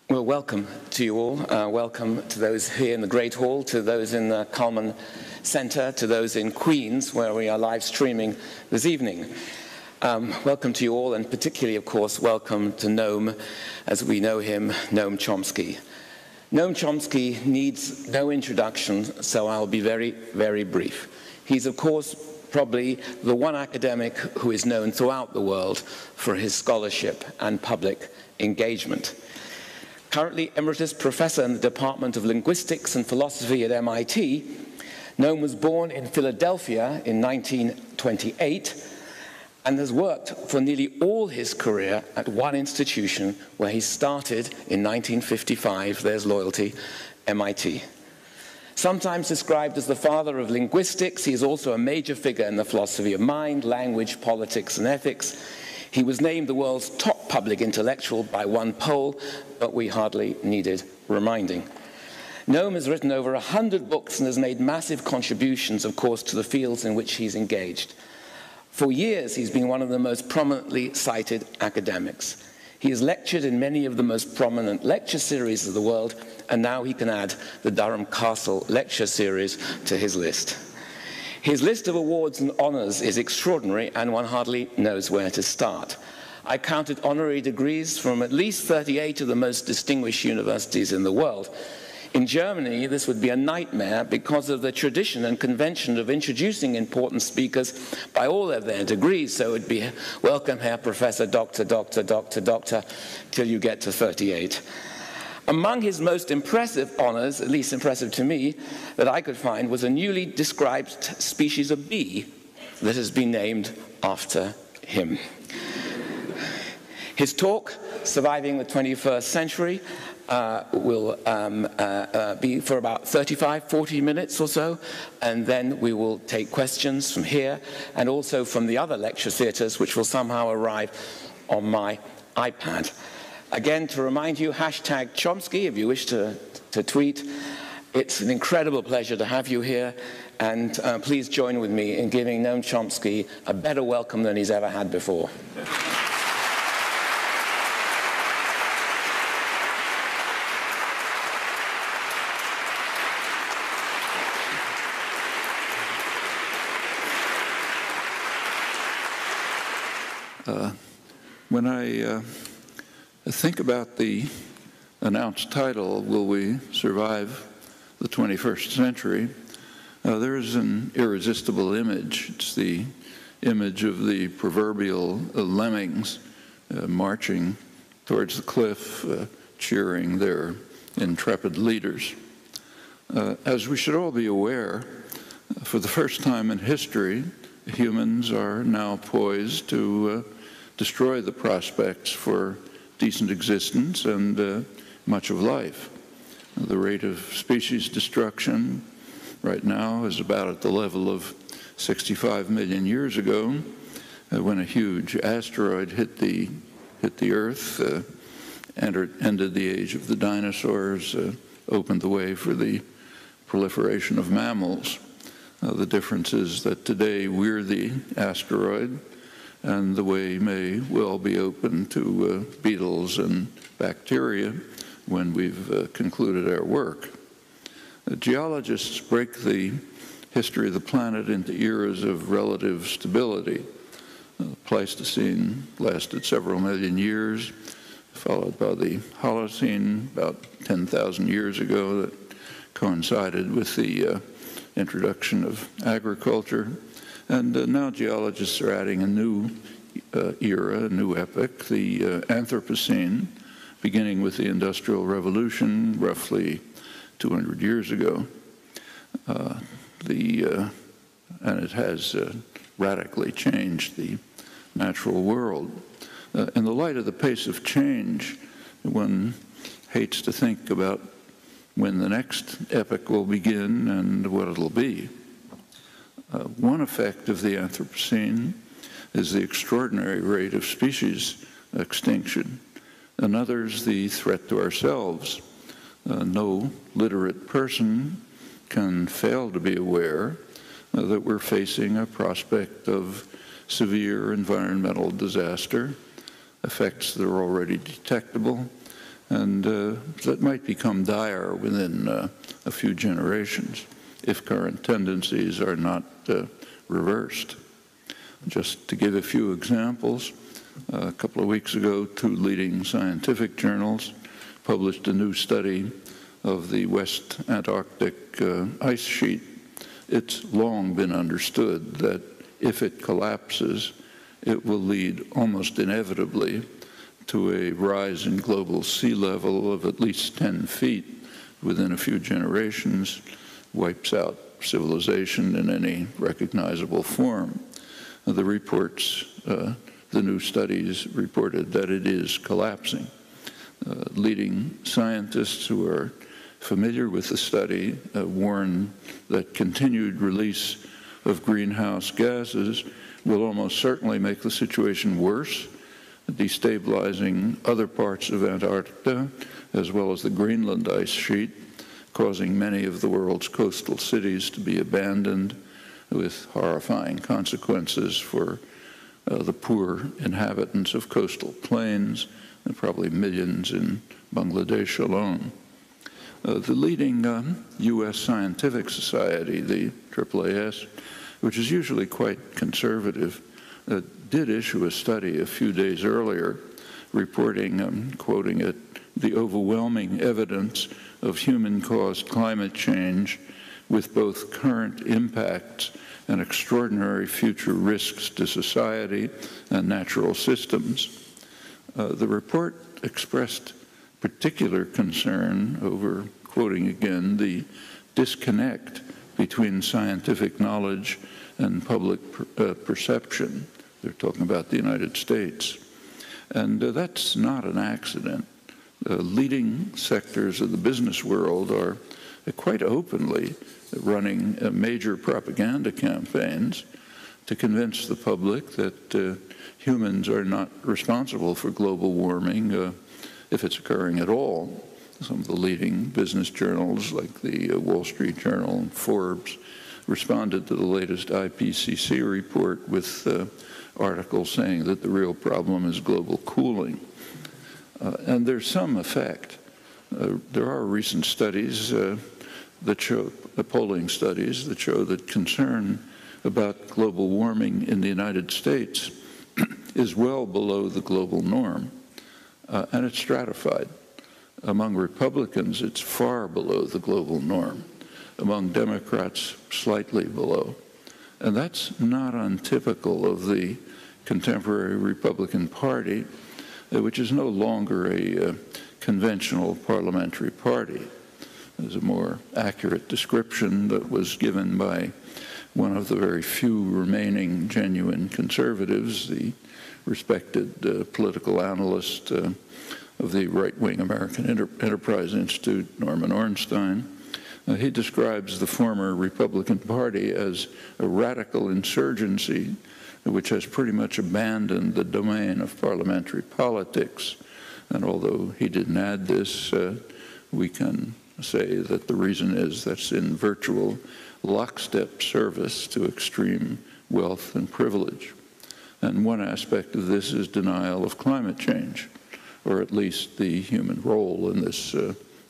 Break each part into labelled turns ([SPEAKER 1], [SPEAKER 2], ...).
[SPEAKER 1] Well, welcome to you all. Welcome to those here in the Great Hall, to those in the Coleman Center, to those in Queens, where we are live streaming this evening. Welcome to you all, and particularly, of course, welcome to Noam, as we know him, Noam Chomsky. Noam Chomsky needs no introduction, so I'll be very, very brief. He's, of course, probably the one academic who is known throughout the world for his scholarship and public engagement. Currently emeritus professor in the Department of Linguistics and Philosophy at MIT, Noam was born in Philadelphia in 1928 and has worked for nearly all his career at one institution where he started in 1955, there's loyalty, MIT. Sometimes described as the father of linguistics, he is also a major figure in the philosophy of mind, language, politics, and ethics. He was named the world's top public intellectual by one poll, but we hardly needed reminding. Noam has written over 100 books and has made massive contributions, of course, to the fields in which he's engaged. For years, he's been one of the most prominently cited academics. He has lectured in many of the most prominent lecture series of the world, and now he can add the Durham Castle lecture series to his list. His list of awards and honors is extraordinary, and one hardly knows where to start. I counted honorary degrees from at least 38 of the most distinguished universities in the world. In Germany, this would be a nightmare because of the tradition and convention of introducing important speakers by all of their degrees. So it would be welcome, Herr Professor, Doctor, Doctor, Doctor, Doctor, till you get to 38. Among his most impressive honors, at least impressive to me, that I could find, was a newly described species of bee that has been named after him. His talk, Surviving the 21st Century, will be for about 40 minutes or so, and then we will take questions from here and also from the other lecture theaters, which will somehow arrive on my iPad. Again, to remind you, hashtag Chomsky, if you wish to tweet. It's an incredible pleasure to have you here, and please join with me in giving Noam Chomsky a better welcome than he's ever had before.
[SPEAKER 2] When I think about the announced title, Will We Survive the 21st Century, there is an irresistible image. It's the image of the proverbial lemmings marching towards the cliff, cheering their intrepid leaders. As we should all be aware, for the first time in history, humans are now poised to destroy the prospects for decent existence and much of life. The rate of species destruction right now is about at the level of 65 million years ago, when a huge asteroid hit the Earth, ended the age of the dinosaurs, opened the way for the proliferation of mammals. The difference is that today we're the asteroid, and the way may well be open to beetles and bacteria when we've concluded our work. Geologists break the history of the planet into eras of relative stability. The Pleistocene lasted several million years, followed by the Holocene about 10,000 years ago that coincided with the introduction of agriculture. And now geologists are adding a new era, a new epoch, the Anthropocene, beginning with the Industrial Revolution roughly 200 years ago. And it has radically changed the natural world. In the light of the pace of change, one hates to think about when the next epoch will begin and what it'll be. One effect of the Anthropocene is the extraordinary rate of species extinction. Another is the threat to ourselves. No literate person can fail to be aware that we're facing a prospect of severe environmental disaster, effects that are already detectable, And that might become dire within a few generations if current tendencies are not reversed. Just to give a few examples, a couple of weeks ago, 2 leading scientific journals published a new study of the West Antarctic ice sheet. It's long been understood that if it collapses, it will lead almost inevitably to a rise in global sea level of at least 10 feet within a few generations, wipes out civilization in any recognizable form. The reports, the new studies reported that it is collapsing. Leading scientists who are familiar with the study warn that continued release of greenhouse gases will almost certainly make the situation worse, destabilizing other parts of Antarctica, as well as the Greenland ice sheet, causing many of the world's coastal cities to be abandoned, with horrifying consequences for the poor inhabitants of coastal plains, and probably millions in Bangladesh alone. The leading U.S. scientific society, the AAAS, which is usually quite conservative, did issue a study a few days earlier reporting, quoting it, the overwhelming evidence of human-caused climate change with both current impacts and extraordinary future risks to society and natural systems. The report expressed particular concern over, quoting again, the disconnect between scientific knowledge and public perception. They're talking about the United States. And that's not an accident. Leading sectors of the business world are quite openly running major propaganda campaigns to convince the public that humans are not responsible for global warming if it's occurring at all. Some of the leading business journals, like the Wall Street Journal and Forbes, responded to the latest IPCC report with articles saying that the real problem is global cooling. And there's some effect. There are recent studies that show, polling studies that show that concern about global warming in the United States is well below the global norm, and it's stratified. Among Republicans, it's far below the global norm. Among Democrats, slightly below. And that's not untypical of the contemporary Republican Party, which is no longer a conventional parliamentary party. There's a more accurate description that was given by one of the very few remaining genuine conservatives, the respected political analyst of the right-wing American Enterprise Institute, Norman Ornstein. He describes the former Republican Party as a radical insurgency which has pretty much abandoned the domain of parliamentary politics. And although he didn't add this, we can say that the reason is that's in virtual lockstep service to extreme wealth and privilege. And one aspect of this is denial of climate change, or at least the human role in this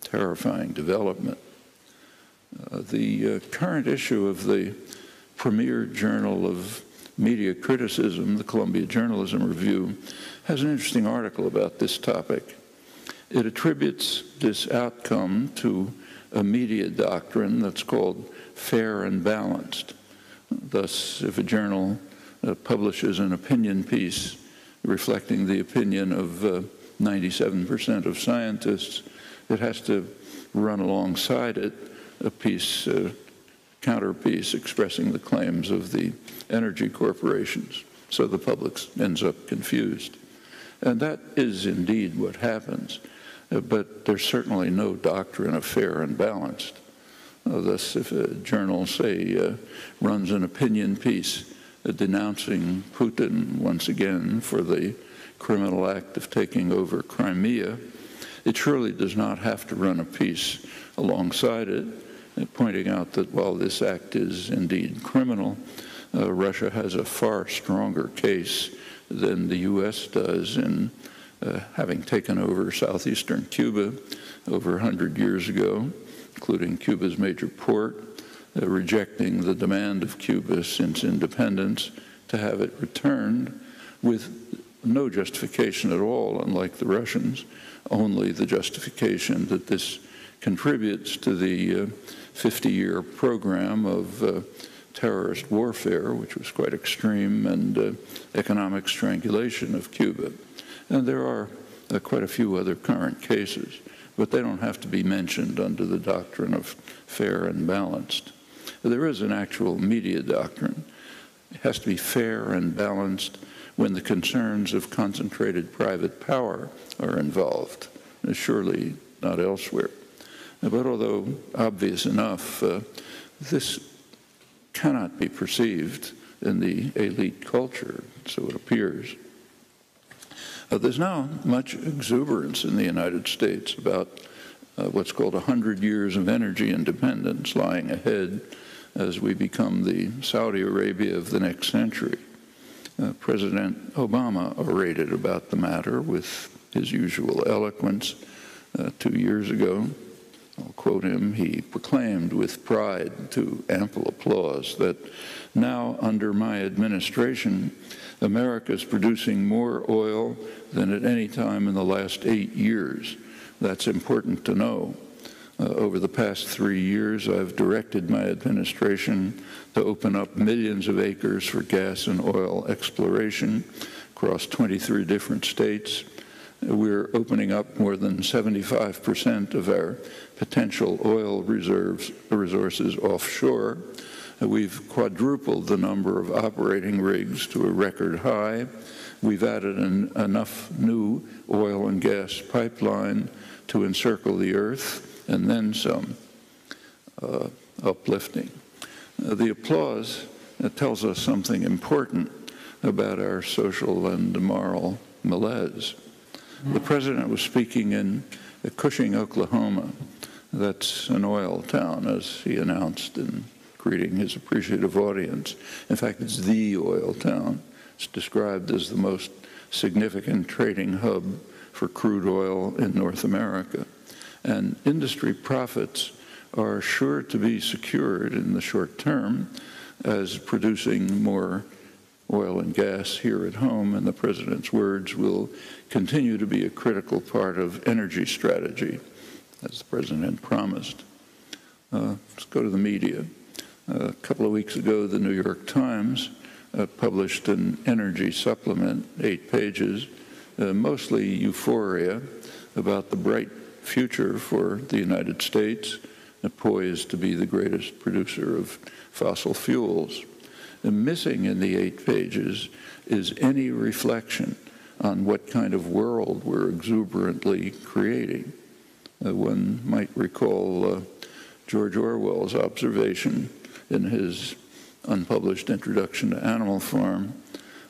[SPEAKER 2] terrifying development. The current issue of the premier journal of media criticism, the Columbia Journalism Review, has an interesting article about this topic. It attributes this outcome to a media doctrine that's called fair and balanced. Thus, if a journal publishes an opinion piece reflecting the opinion of 97% of scientists, it has to run alongside it a piece, counterpiece expressing the claims of the energy corporations. So the public ends up confused. And that is indeed what happens. But there's certainly no doctrine of fair and balanced. Thus, if a journal, say, runs an opinion piece denouncing Putin once again for the criminal act of taking over Crimea, it surely does not have to run a piece alongside it, pointing out that while this act is indeed criminal, Russia has a far stronger case than the U.S. does in having taken over southeastern Cuba over 100 years ago, including Cuba's major port, rejecting the demand of Cuba since independence to have it returned with no justification at all, unlike the Russians, only the justification that this contributes to the 50-year program of terrorist warfare, which was quite extreme, and economic strangulation of Cuba. And there are quite a few other current cases, but they don't have to be mentioned under the doctrine of fair and balanced. There is an actual media doctrine. It has to be fair and balanced when the concerns of concentrated private power are involved, surely not elsewhere. But although obvious enough, this cannot be perceived in the elite culture, so it appears. There's now much exuberance in the United States about what's called 100 years of energy independence lying ahead as we become the Saudi Arabia of the next century. President Obama orated about the matter with his usual eloquence 2 years ago. I'll quote him. He proclaimed with pride, to ample applause, that now under my administration, America is producing more oil than at any time in the last 8 years. That's important to know. Over the past 3 years, I've directed my administration to open up millions of acres for gas and oil exploration across 23 different states. We're opening up more than 75% of our potential oil resources offshore. We've quadrupled the number of operating rigs to a record high. We've added enough new oil and gas pipeline to encircle the earth, and then some. Uplifting. The applause tells us something important about our social and moral malaise. The president was speaking in Cushing, Oklahoma. That's an oil town, as he announced in greeting his appreciative audience. In fact, it's the oil town. It's described as the most significant trading hub for crude oil in North America. And industry profits are sure to be secured in the short term as producing more oil and gas here at home, and the president's words, will continue to be a critical part of energy strategy, as the president promised. Let's go to the media. A couple of weeks ago, the New York Times published an energy supplement, 8 pages, mostly euphoria about the bright future for the United States, poised to be the greatest producer of fossil fuels. And missing in the 8 pages is any reflection on what kind of world we're exuberantly creating. One might recall George Orwell's observation in his unpublished introduction to Animal Farm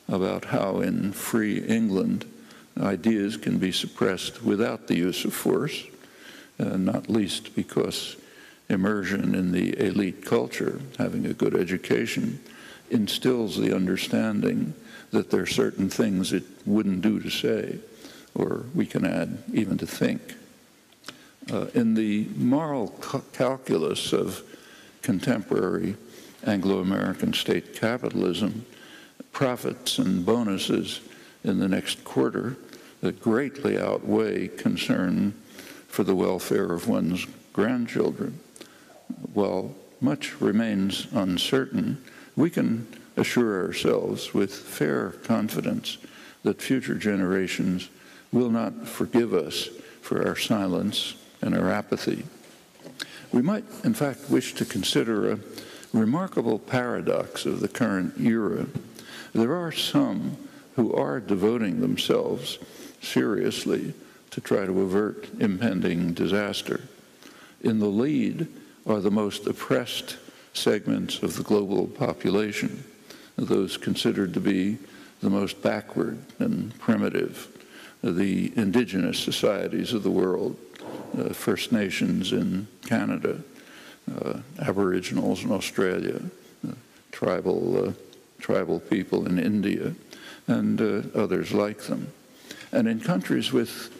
[SPEAKER 2] about how in free England ideas can be suppressed without the use of force, not least because immersion in the elite culture, having a good education, instills the understanding that there are certain things it wouldn't do to say, or we can add even to think. In the moral calculus of contemporary Anglo-American state capitalism, profits and bonuses in the next quarter that greatly outweigh concern for the welfare of one's grandchildren. While much remains uncertain, we can assure ourselves with fair confidence that future generations will not forgive us for our silence and our apathy. We might, in fact, wish to consider a remarkable paradox of the current era. There are some who are devoting themselves seriously to try to avert impending disaster. In the lead are the most oppressed segments of the global population, those considered to be the most backward and primitive, the indigenous societies of the world, First Nations in Canada, Aboriginals in Australia, tribal people in India, and others like them. And in countries with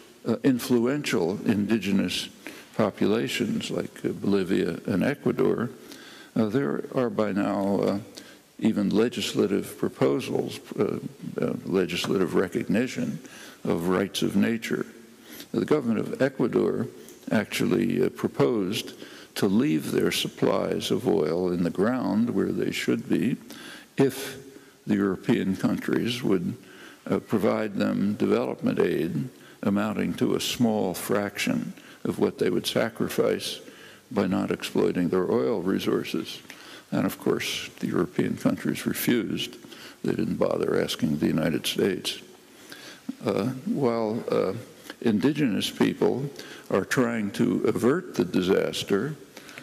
[SPEAKER 2] influential indigenous populations like Bolivia and Ecuador, there are by now even legislative proposals, legislative recognition of rights of nature. The government of Ecuador actually proposed to leave their supplies of oil in the ground where they should be if the European countries would provide them development aid amounting to a small fraction of what they would sacrifice by not exploiting their oil resources. And of course, the European countries refused. They didn't bother asking the United States. While indigenous people are trying to avert the disaster,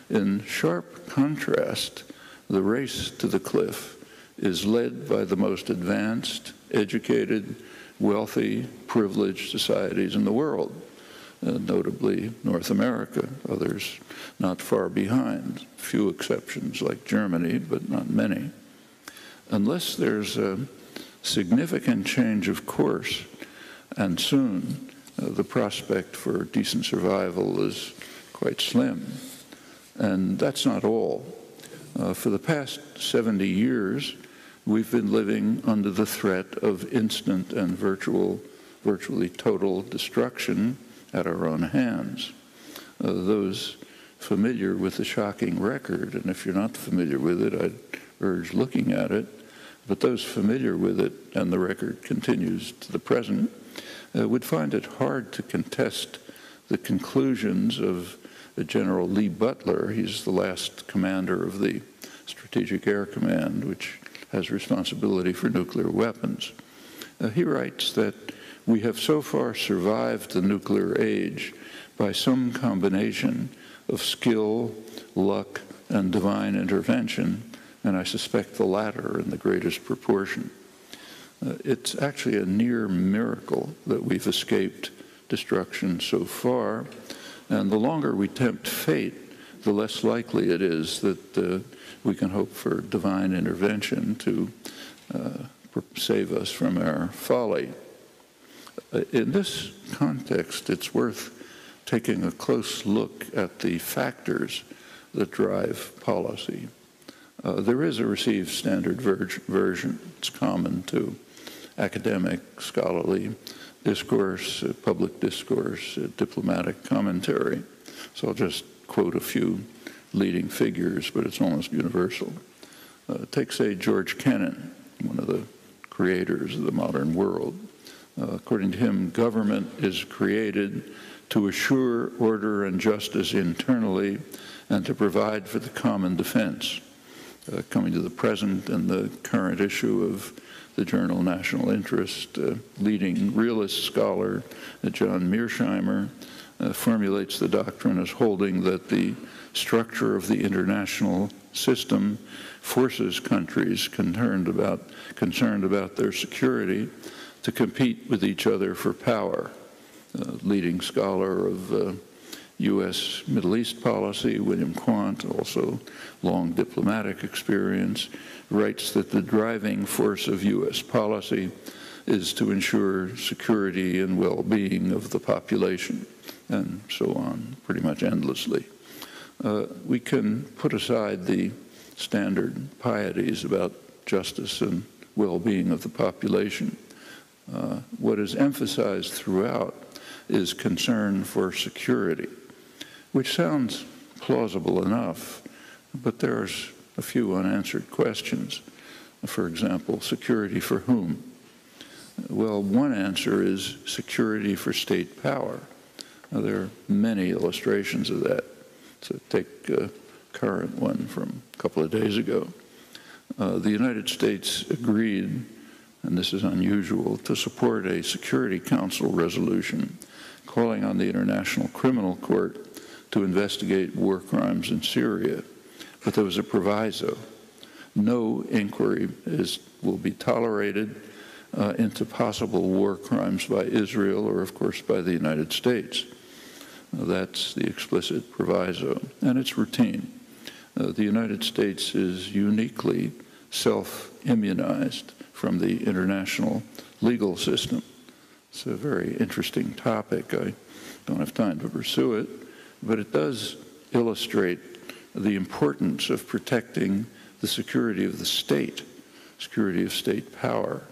[SPEAKER 2] in sharp contrast, the race to the cliff is led by the most advanced, educated, wealthy, privileged societies in the world, notably North America, others not far behind, few exceptions like Germany, but not many. Unless there's a significant change of course, and soon, the prospect for decent survival is quite slim. And that's not all. For the past 70 years, we've been living under the threat of instant and virtually total destruction at our own hands. Those familiar with the shocking record, and if you're not familiar with it, I'd urge looking at it, but those familiar with it, and the record continues to the present, would find it hard to contest the conclusions of General Lee Butler. He's the last commander of the Strategic Air Command, which has responsibility for nuclear weapons. He writes that we have so far survived the nuclear age by some combination of skill, luck, and divine intervention, and I suspect the latter in the greatest proportion. It's actually a near miracle that we've escaped destruction so far, and the longer we tempt fate, the less likely it is that we can hope for divine intervention to save us from our folly. In this context, it's worth taking a close look at the factors that drive policy. There is a received standard version. It's common to academic, scholarly discourse, public discourse, diplomatic commentary. So I'll just quote a few leading figures, but it's almost universal. Take, say, George Kennan, one of the creators of the modern world. According to him, government is created to assure order and justice internally and to provide for the common defense. Coming to the present and the current issue of the journal National Interest, leading realist scholar John Mearsheimer formulates the doctrine as holding that the structure of the international system forces countries concerned about their security to compete with each other for power. Leading scholar of U.S. Middle East policy, William Quandt, also long diplomatic experience, writes that the driving force of U.S. policy is to ensure security and well-being of the population, and so on, pretty much endlessly. We can put aside the standard pieties about justice and well-being of the population. What is emphasized throughout is concern for security, which sounds plausible enough, but there's a few unanswered questions. For example, security for whom? Well, one answer is security for state power. Now, there are many illustrations of that. So take a current one from a couple of days ago. The United States agreed, and this is unusual, to support a Security Council resolution calling on the International Criminal Court to investigate war crimes in Syria. But there was a proviso. No inquiry will be tolerated into possible war crimes by Israel or, of course, by the United States. That's the explicit proviso, and it's routine. The United States is uniquely self-immunized from the international legal system. It's a very interesting topic. I don't have time to pursue it, but it does illustrate the importance of protecting the security of the state, security of state power.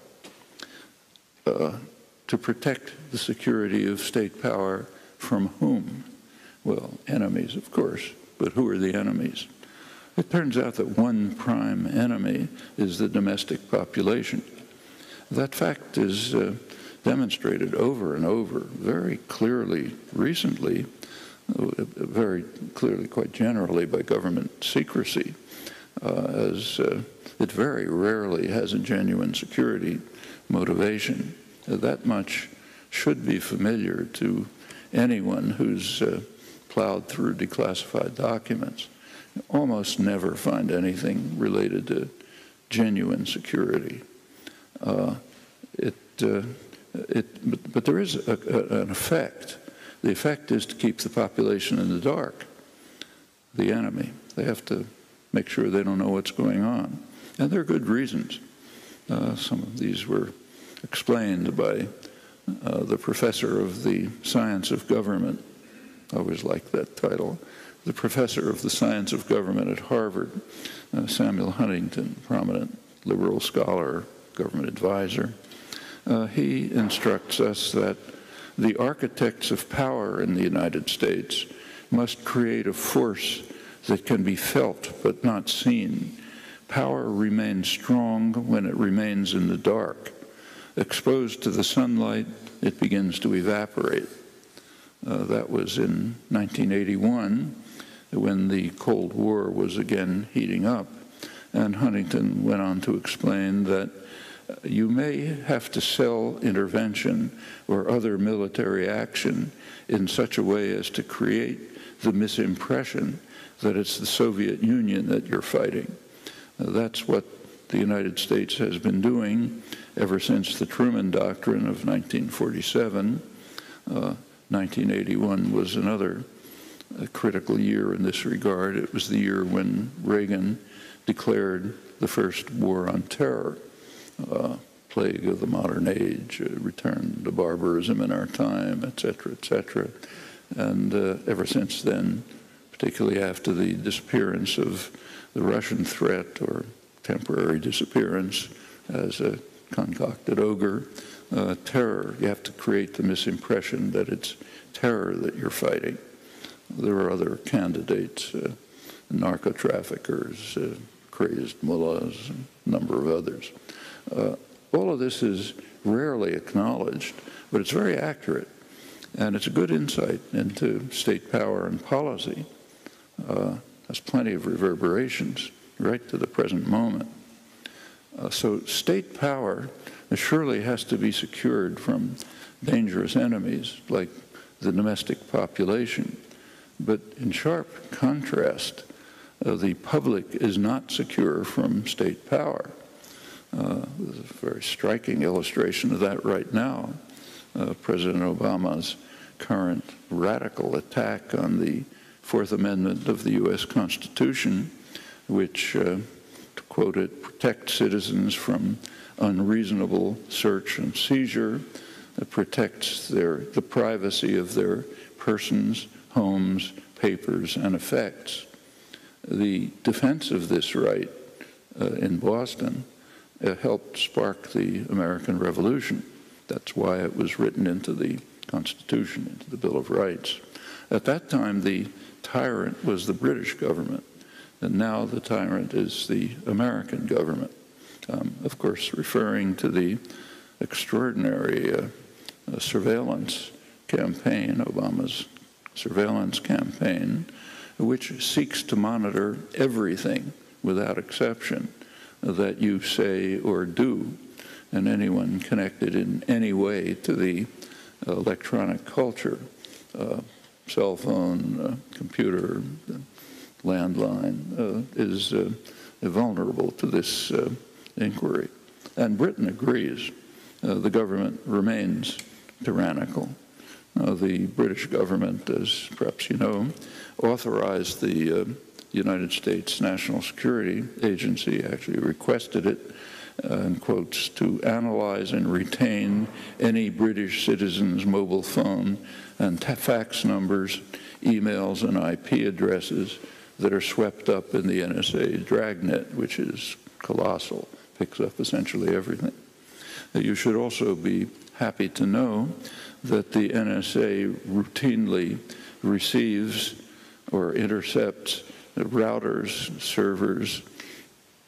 [SPEAKER 2] To protect the security of state power from whom? Well, enemies, of course, but who are the enemies? It turns out that one prime enemy is the domestic population. That fact is demonstrated over and over very clearly recently, very clearly, quite generally, by government secrecy, as it very rarely has a genuine security motivation. That much should be familiar to anyone who's plowed through declassified documents. You almost never find anything related to genuine security. But there is an effect. The effect is to keep the population in the dark, the enemy. They have to make sure they don't know what's going on. And there are good reasons. Some of these were explained by the professor of the science of government. I always liked that title. The professor of the science of government at Harvard, Samuel Huntington, prominent liberal scholar, government advisor. He instructs us that the architects of power in the United States must create a force that can be felt but not seen. Power remains strong when it remains in the dark. Exposed to the sunlight, it begins to evaporate. That was in 1981, when the Cold War was again heating up. And Huntington went on to explain that you may have to sell intervention or other military action in such a way as to create the misimpression that it's the Soviet Union that you're fighting. That's what the United States has been doing ever since the Truman Doctrine of 1947. 1981 was another critical year in this regard. It was the year when Reagan declared the first war on terror, plague of the modern age, return to barbarism in our time, etc., etc. And ever since then, particularly after the disappearance of the Russian threat, or temporary disappearance as a concocted ogre, terror. You have to create the misimpression that it's terror that you're fighting. There are other candidates, narco-traffickers, crazed mullahs, a number of others. All of this is rarely acknowledged, but it's very accurate. And it's a good insight into state power and policy. Has plenty of reverberations right to the present moment. So state power surely has to be secured from dangerous enemies like the domestic population. But in sharp contrast, the public is not secure from state power. There's a very striking illustration of that right now. President Obama's current radical attack on the Fourth Amendment of the U.S. Constitution, which, to quote it, protects citizens from unreasonable search and seizure, protects the privacy of their persons, homes, papers, and effects. The defense of this right in Boston helped spark the American Revolution. That's why it was written into the Constitution, into the Bill of Rights. At that time, the tyrant was the British government, and now the tyrant is the American government. Of course, referring to the extraordinary surveillance campaign, Obama's surveillance campaign, which seeks to monitor everything without exception that you say or do, and anyone connected in any way to the electronic culture, cell phone, computer, landline, is vulnerable to this inquiry. And Britain agrees. The government remains tyrannical. The British government, as perhaps you know, authorized the United States National Security Agency, actually requested it, in quotes, to analyze and retain any British citizen's mobile phone and fax numbers, emails, and IP addresses that are swept up in the NSA dragnet, which is colossal, picks up essentially everything. You should also be happy to know that the NSA routinely receives or intercepts routers, servers,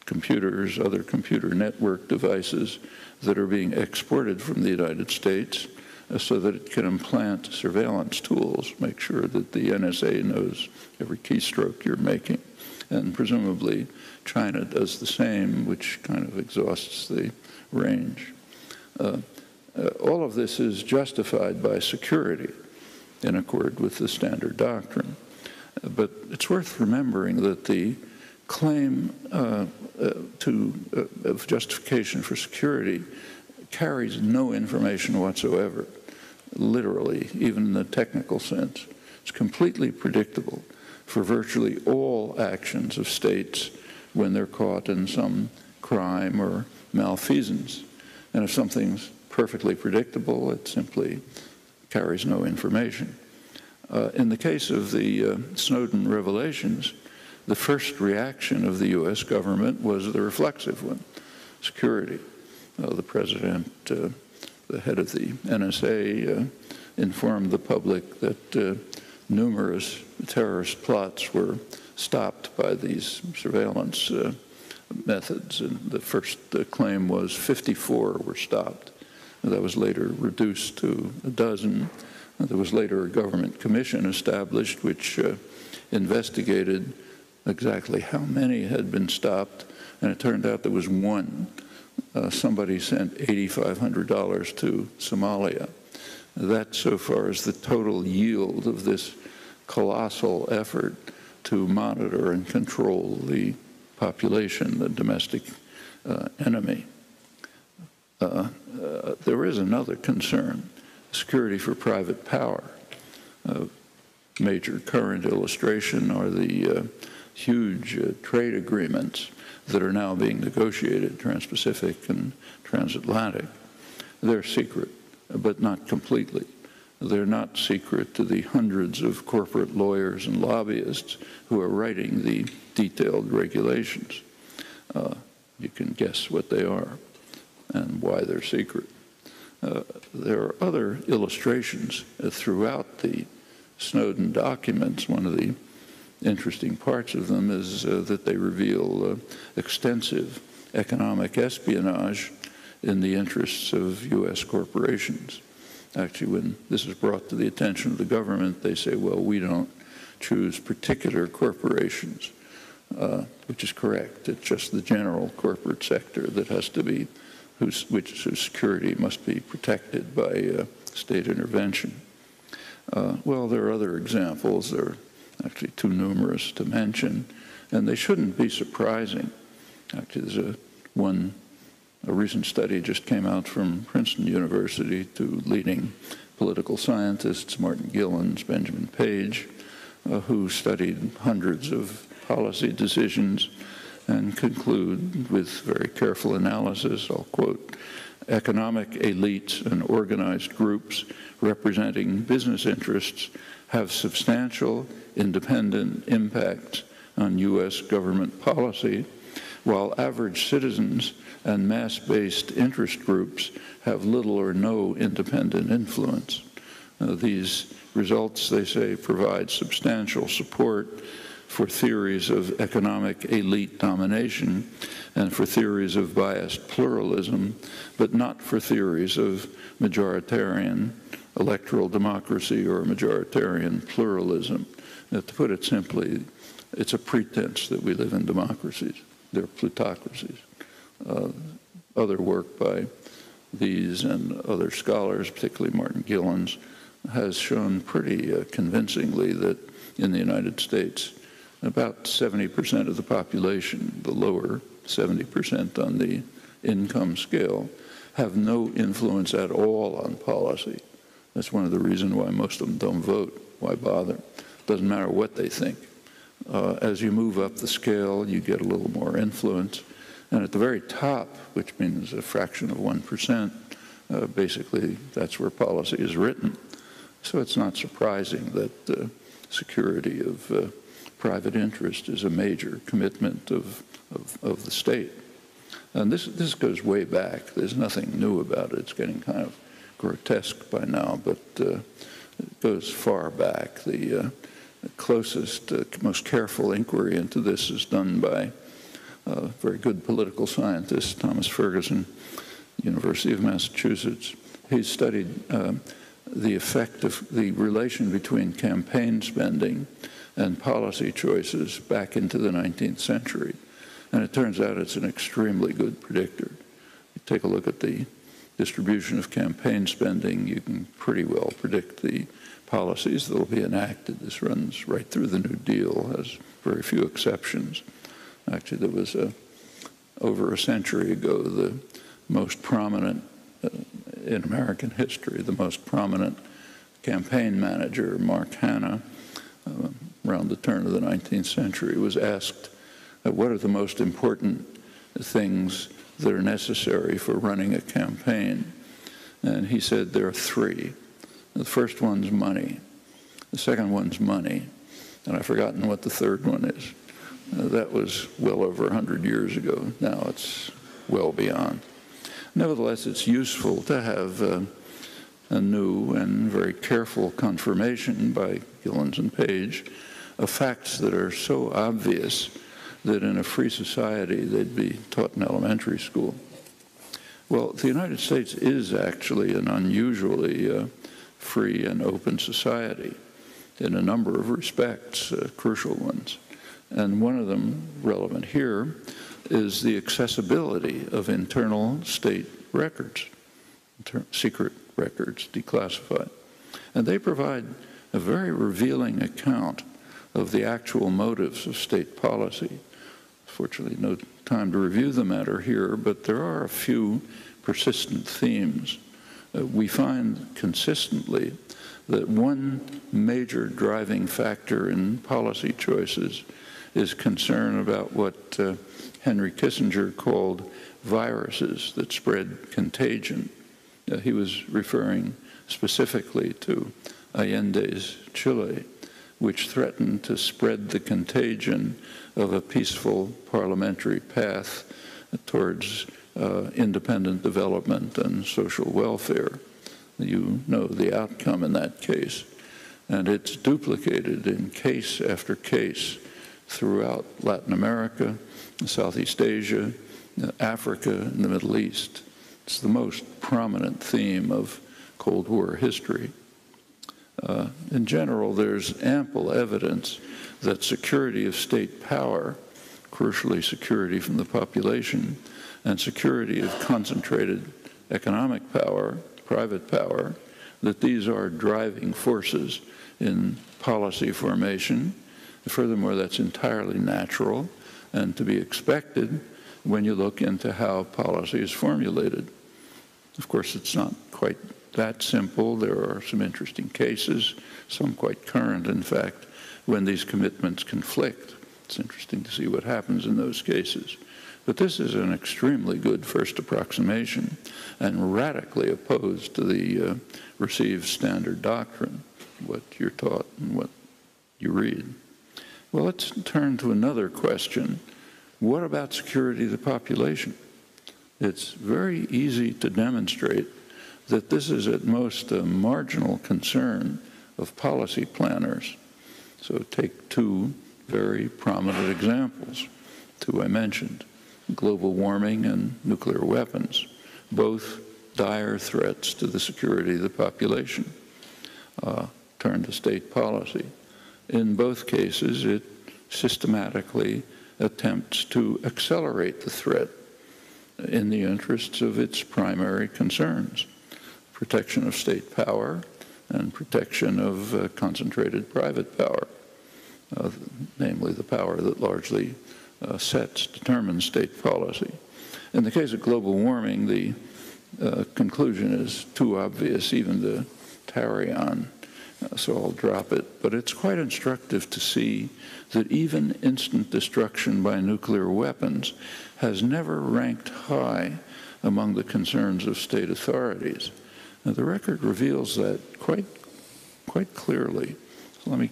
[SPEAKER 2] computers, other computer network devices that are being exported from the United States so that it can implant surveillance tools, make sure that the NSA knows every keystroke you're making. And presumably China does the same, which kind of exhausts the range. All of this is justified by security in accord with the standard doctrine. But it's worth remembering that the claim of justification for security carries no information whatsoever, literally, even in the technical sense. It's completely predictable for virtually all actions of states when they're caught in some crime or malfeasance. And if something's perfectly predictable, it simply carries no information. In the case of the Snowden revelations, the first reaction of the U.S. government was the reflexive one, security. The president, the head of the NSA, informed the public that numerous terrorist plots were stopped by these surveillance methods. And the first claim was 54 were stopped. That was later reduced to a dozen. There was later a government commission established which investigated exactly how many had been stopped, and it turned out there was one. Somebody sent $8,500 to Somalia. That, so far, is the total yield of this colossal effort to monitor and control the population, the domestic enemy. There is another concern, security for private power. Major current illustration are the huge trade agreements that are now being negotiated, Trans-Pacific and Transatlantic. They're secret, but not completely. They're not secret to the hundreds of corporate lawyers and lobbyists who are writing the detailed regulations. You can guess what they are and why they're secret. There are other illustrations throughout the Snowden documents. One of the interesting parts of them is that they reveal extensive economic espionage in the interests of U.S. corporations. Actually, when this is brought to the attention of the government, they say, well, we don't choose particular corporations, which is correct. It's just the general corporate sector that has to be, whose security must be protected by state intervention. Well, there are other examples. They're actually too numerous to mention, and they shouldn't be surprising. Actually, there's a recent study just came out from Princeton University to leading political scientists, Martin Gilens, Benjamin Page, who studied hundreds of policy decisions and conclude with very careful analysis, I'll quote, economic elites and organized groups representing business interests have substantial independent impacts on U.S. government policy, while average citizens and mass-based interest groups have little or no independent influence. These results, they say, provide substantial support for theories of economic elite domination and for theories of biased pluralism, but not for theories of majoritarian electoral democracy or majoritarian pluralism. Now, to put it simply, it's a pretense that we live in democracies. They're plutocracies. Other work by these and other scholars, particularly Martin Gilens, has shown pretty convincingly that in the United States, about 70% of the population, the lower 70% on the income scale, have no influence at all on policy. That's one of the reasons why most of them don't vote. Why bother? Doesn't matter what they think. As you move up the scale, you get a little more influence. And at the very top, which means a fraction of 1%, basically that's where policy is written. So it's not surprising that security of private interest is a major commitment of the state. And this goes way back. There's nothing new about it. It's getting kind of grotesque by now, but it goes far back. The closest, most careful inquiry into this is done by a very good political scientist, Thomas Ferguson, University of Massachusetts. He studied the effect of the relation between campaign spending and policy choices back into the 19th century. And it turns out it's an extremely good predictor. You take a look at the distribution of campaign spending, you can pretty well predict the policies that will be enacted. This runs right through the New Deal, has very few exceptions. Actually, there was over a century ago, the most prominent, in American history, the most prominent campaign manager, Mark Hanna, around the turn of the 19th century, was asked, what are the most important things that are necessary for running a campaign? And he said there are three. The first one's money. The second one's money. And I've forgotten what the third one is. That was well over 100 years ago. Now it's well beyond. Nevertheless, it's useful to have a new and very careful confirmation by Gillens and Page of facts that are so obvious that in a free society they'd be taught in elementary school. Well, the United States is actually an unusually free and open society in a number of respects, crucial ones. And one of them, relevant here, is the accessibility of internal state records, secret records, declassified. And they provide a very revealing account of the actual motives of state policy. Fortunately, no time to review the matter here, but there are a few persistent themes. We find consistently that one major driving factor in policy choices is concern about what Henry Kissinger called viruses that spread contagion. He was referring specifically to Allende's Chile, which threatened to spread the contagion of a peaceful parliamentary path towards independent development and social welfare. You know the outcome in that case. And it's duplicated in case after case throughout Latin America, Southeast Asia, Africa, and the Middle East. It's the most prominent theme of Cold War history. In general, there's ample evidence that security of state power, crucially security from the population, and security of concentrated economic power, private power, that these are driving forces in policy formation. Furthermore, that's entirely natural and to be expected when you look into how policy is formulated. Of course, it's not quite that simple. There are some interesting cases, some quite current, in fact, when these commitments conflict. It's interesting to see what happens in those cases. But this is an extremely good first approximation and radically opposed to the received standard doctrine, what you're taught and what you read. Well, let's turn to another question. What about security of the population? It's very easy to demonstrate that this is at most a marginal concern of policy planners. So take two very prominent examples, two I mentioned, global warming and nuclear weapons, both dire threats to the security of the population. Turn to state policy. In both cases, it systematically attempts to accelerate the threat in the interests of its primary concerns, protection of state power and protection of concentrated private power, namely the power that largely determines state policy. In the case of global warming, the conclusion is too obvious even to tarry on. so I'll drop it. But it's quite instructive to see that even instant destruction by nuclear weapons has never ranked high among the concerns of state authorities. Now, the record reveals that quite clearly. So let me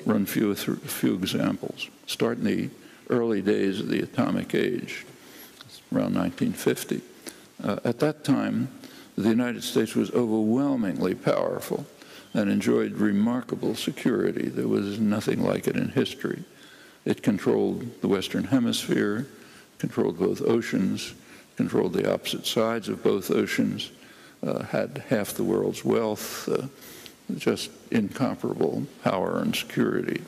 [SPEAKER 2] run through a few examples. Start in the early days of the atomic age, around 1950. At that time, the United States was overwhelmingly powerful and enjoyed remarkable security. There was nothing like it in history. It controlled the Western Hemisphere, controlled both oceans, controlled the opposite sides of both oceans, had half the world's wealth, just incomparable power and security.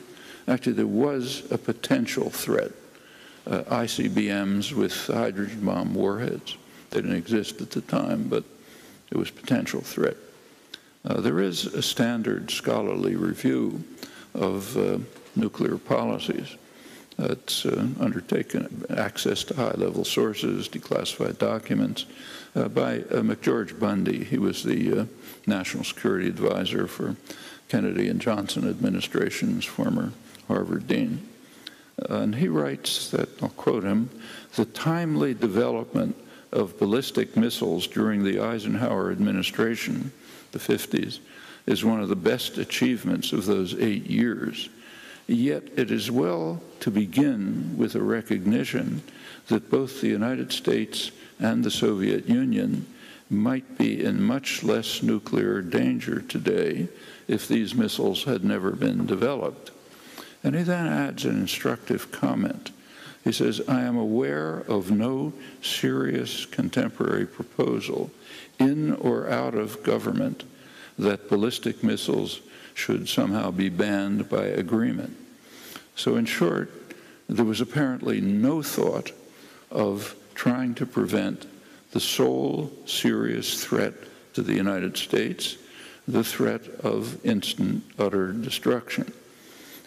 [SPEAKER 2] Actually, there was a potential threat, ICBMs with hydrogen bomb warheads. They didn't exist at the time, but it was a potential threat. There is a standard scholarly review of nuclear policies. It's undertaken access to high-level sources, declassified documents, by McGeorge Bundy. He was the National Security Advisor for Kennedy and Johnson administrations, former Harvard dean. And he writes that, I'll quote him, "The timely development of ballistic missiles during the Eisenhower administration, the 50s, is one of the best achievements of those 8 years. Yet it is well to begin with a recognition that both the United States and the Soviet Union might be in much less nuclear danger today if these missiles had never been developed." And he then adds an instructive comment. He says, "I am aware of no serious contemporary proposal in or out of government that ballistic missiles should somehow be banned by agreement." So in short, there was apparently no thought of trying to prevent the sole serious threat to the United States, the threat of instant, utter destruction.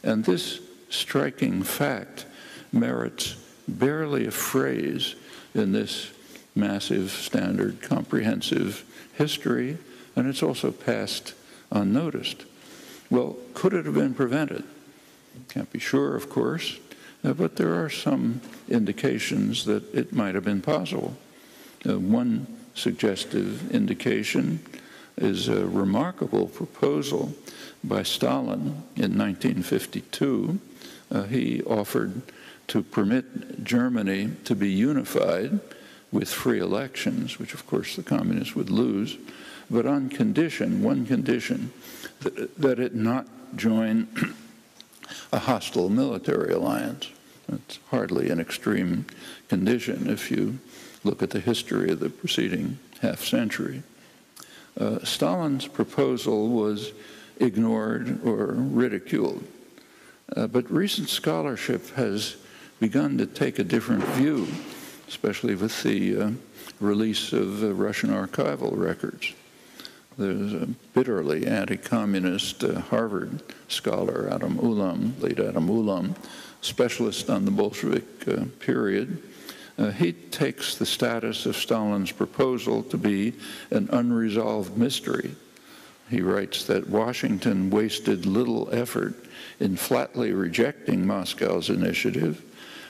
[SPEAKER 2] And this striking fact merits barely a phrase in this massive, standard, comprehensive history, and it's also passed unnoticed. Well, could it have been prevented? Can't be sure, of course, but there are some indications that it might have been possible. One suggestive indication is a remarkable proposal by Stalin in 1952. He offered to permit Germany to be unified with free elections, which of course the communists would lose, but on condition, one condition, that it not join a hostile military alliance. That's hardly an extreme condition if you look at the history of the preceding half-century. Stalin's proposal was ignored or ridiculed, but recent scholarship has begun to take a different view, especially with the release of Russian archival records. There's a bitterly anti-communist Harvard scholar, Adam Ulam, late Adam Ulam, specialist on the Bolshevik period. He takes the status of Stalin's proposal to be an unresolved mystery. He writes that Washington wasted little effort in flatly rejecting Moscow's initiative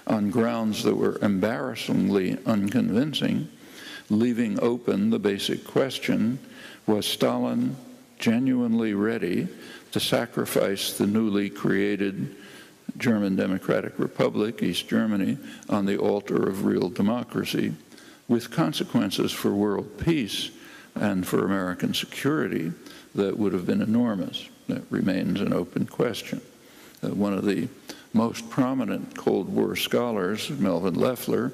[SPEAKER 2] on grounds that were embarrassingly unconvincing, leaving open the basic question: was Stalin genuinely ready to sacrifice the newly created German Democratic Republic, East Germany, on the altar of real democracy, with consequences for world peace and for American security that would have been enormous? That remains an open question. One of the most prominent Cold War scholars, Melvin Leffler,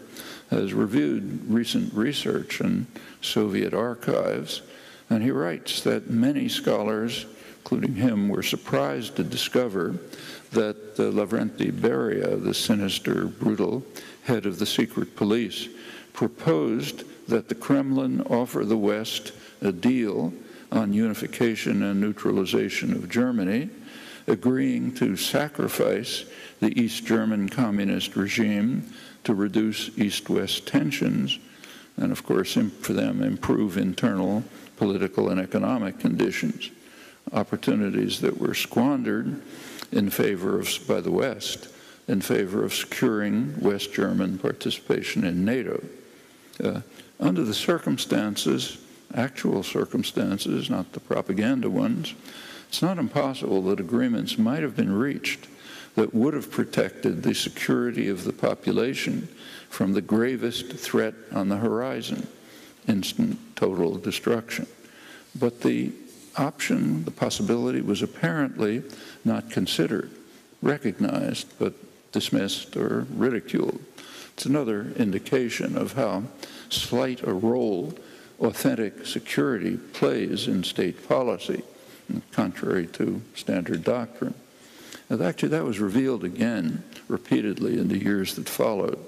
[SPEAKER 2] has reviewed recent research in Soviet archives, and he writes that many scholars, including him, were surprised to discover that Lavrentiy Beria, the sinister, brutal head of the secret police, proposed that the Kremlin offer the West a deal on unification and neutralization of Germany, agreeing to sacrifice the East German communist regime to reduce East-West tensions, and of course, for them, improve internal political and economic conditions. opportunities that were squandered in favor of, by the West, in favor of securing West German participation in NATO. Under the circumstances, actual circumstances, not the propaganda ones, it's not impossible that agreements might have been reached that would have protected the security of the population from the gravest threat on the horizon, instant total destruction. But the option, the possibility, was apparently not considered, recognized, but dismissed or ridiculed. It's another indication of how slight a role authentic security plays in state policy, contrary to standard doctrine. And actually, that was revealed again repeatedly in the years that followed.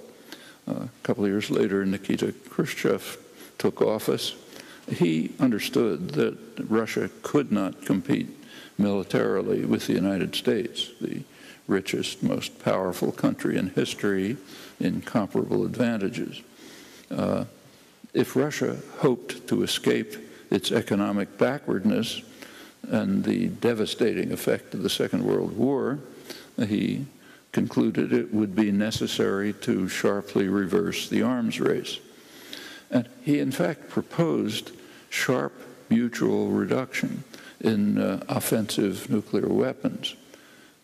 [SPEAKER 2] A couple of years later, Nikita Khrushchev took office. He understood that Russia could not compete militarily with the United States, the richest, most powerful country in history, incomparable advantages. If Russia hoped to escape its economic backwardness and the devastating effect of the Second World War, he concluded it would be necessary to sharply reverse the arms race. And he, in fact, proposed sharp mutual reduction in offensive nuclear weapons.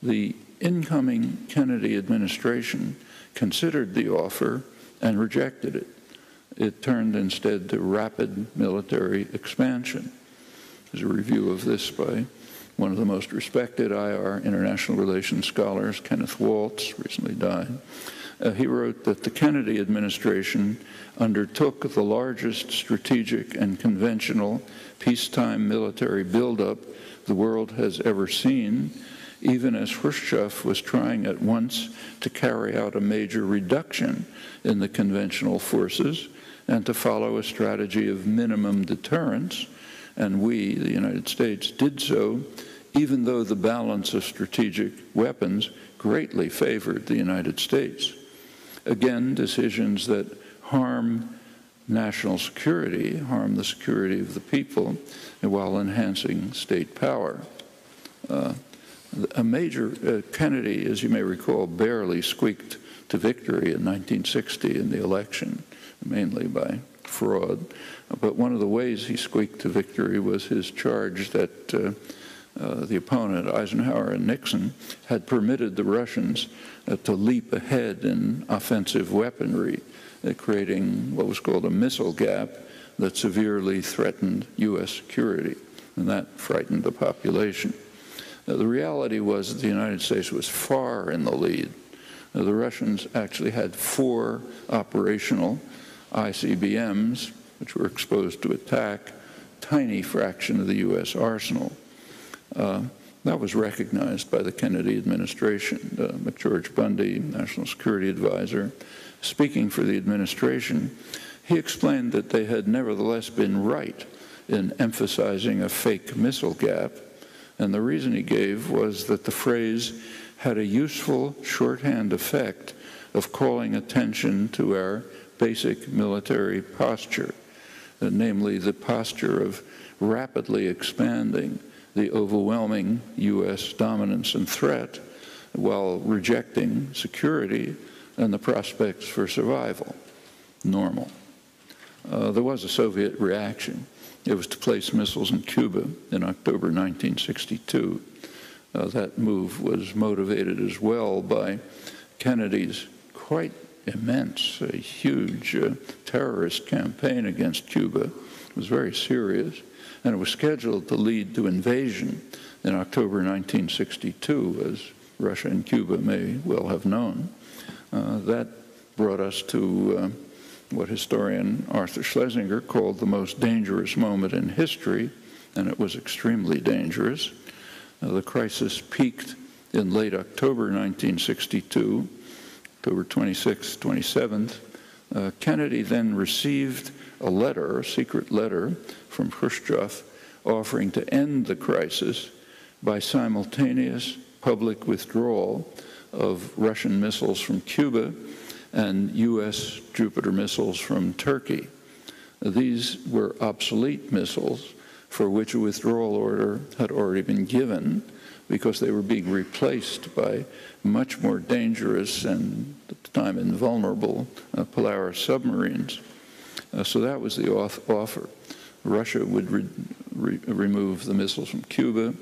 [SPEAKER 2] The incoming Kennedy administration considered the offer and rejected it. It turned instead to rapid military expansion. There's a review of this by one of the most respected IR international relations scholars, Kenneth Waltz, recently died. He wrote that the Kennedy administration undertook the largest strategic and conventional peacetime military buildup the world has ever seen, even as Khrushchev was trying at once to carry out a major reduction in the conventional forces and to follow a strategy of minimum deterrence. And we, the United States, did so even though the balance of strategic weapons greatly favored the United States. Again, decisions that harm national security, harm the security of the people, while enhancing state power. Kennedy, as you may recall, barely squeaked to victory in 1960 in the election, mainly by fraud. But one of the ways he squeaked to victory was his charge that the opponent, Eisenhower and Nixon, had permitted the Russians to leap ahead in offensive weaponry, creating what was called a missile gap that severely threatened U.S. security, and that frightened the population. The reality was that the United States was far in the lead. The Russians actually had 4 operational ICBMs, which were exposed to attack, tiny fraction of the U.S. arsenal. That was recognized by the Kennedy administration. McGeorge Bundy, National Security Advisor, speaking for the administration, he explained that they had nevertheless been right in emphasizing a fake missile gap, and the reason he gave was that the phrase had a useful shorthand effect of calling attention to our basic military posture, namely the posture of rapidly expanding the overwhelming U.S. dominance and threat while rejecting security and the prospects for survival. Normal. There was a Soviet reaction. It was to place missiles in Cuba in October 1962. That move was motivated as well by Kennedy's quite immense, a huge terrorist campaign against Cuba. It was very serious, and it was scheduled to lead to invasion in October 1962, as Russia and Cuba may well have known. That brought us to what historian Arthur Schlesinger called the most dangerous moment in history, and it was extremely dangerous. The crisis peaked in late October 1962, October 26th, 27th. Kennedy then received a letter, a secret letter from Khrushchev, offering to end the crisis by simultaneous public withdrawal of Russian missiles from Cuba and U.S. Jupiter missiles from Turkey. These were obsolete missiles for which a withdrawal order had already been given because they were being replaced by much more dangerous and, at the time, invulnerable Polaris submarines. So that was the offer. Russia would remove the missiles from Cuba.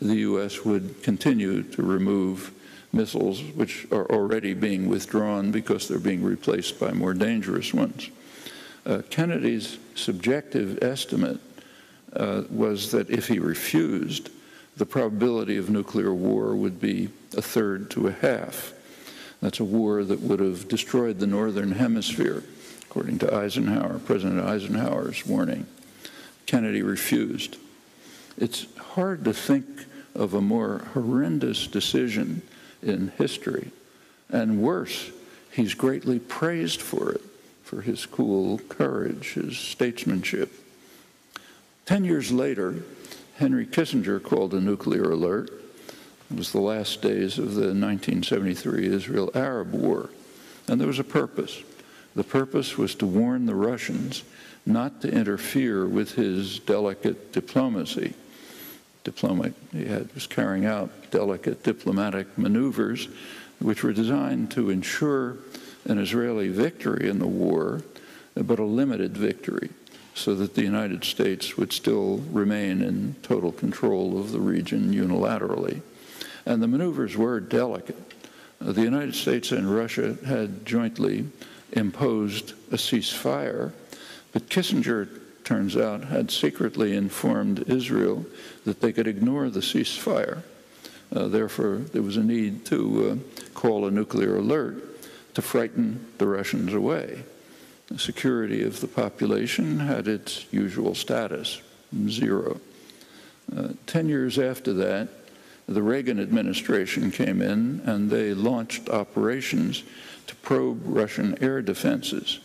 [SPEAKER 2] The U.S. would continue to remove missiles which are already being withdrawn because they're being replaced by more dangerous ones. Kennedy's subjective estimate was that if he refused, the probability of nuclear war would be 1/3 to 1/2. That's a war that would have destroyed the Northern Hemisphere, according to Eisenhower, President Eisenhower's warning. Kennedy refused. It's hard to think of a more horrendous decision in history. And worse, he's greatly praised for it, for his cool courage, his statesmanship. 10 years later, Henry Kissinger called a nuclear alert. It was the last days of the 1973 Israel-Arab War. And there was a purpose. The purpose was to warn the Russians not to interfere with his delicate diplomacy. He was carrying out delicate diplomatic maneuvers which were designed to ensure an Israeli victory in the war, but a limited victory, so that the United States would still remain in total control of the region unilaterally. And the maneuvers were delicate. The United States and Russia had jointly imposed a ceasefire, but Kissinger, turns out, had secretly informed Israel that they could ignore the ceasefire. Therefore, there was a need to call a nuclear alert to frighten the Russians away. The security of the population had its usual status, 0. 10 years after that, the Reagan administration came in and they launched operations to probe Russian air defenses.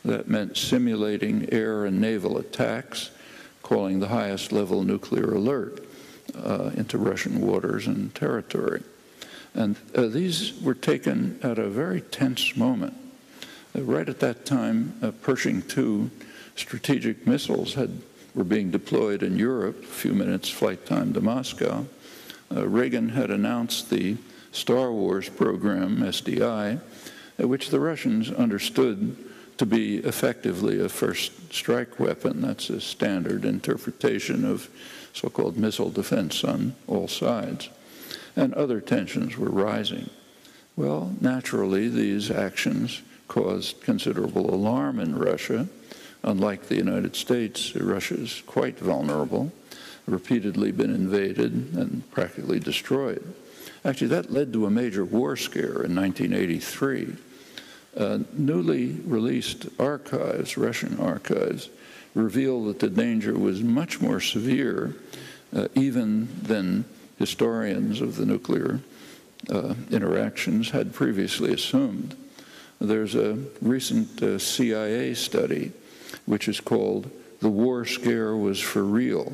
[SPEAKER 2] That meant simulating air and naval attacks, calling the highest level nuclear alert into Russian waters and territory. And these were taken at a very tense moment. Right at that time, Pershing II strategic missiles were being deployed in Europe, a few minutes flight time to Moscow. Reagan had announced the Star Wars program, SDI, which the Russians understood to be effectively a first strike weapon. That's a standard interpretation of so-called missile defense on all sides. And other tensions were rising. Well, naturally, these actions caused considerable alarm in Russia. Unlike the United States, Russia is quite vulnerable, repeatedly been invaded and practically destroyed. Actually, that led to a major war scare in 1983. Newly released archives, Russian archives, reveal that the danger was much more severe even than historians of the nuclear interactions had previously assumed. There's a recent CIA study which is called "The War Scare Was for Real."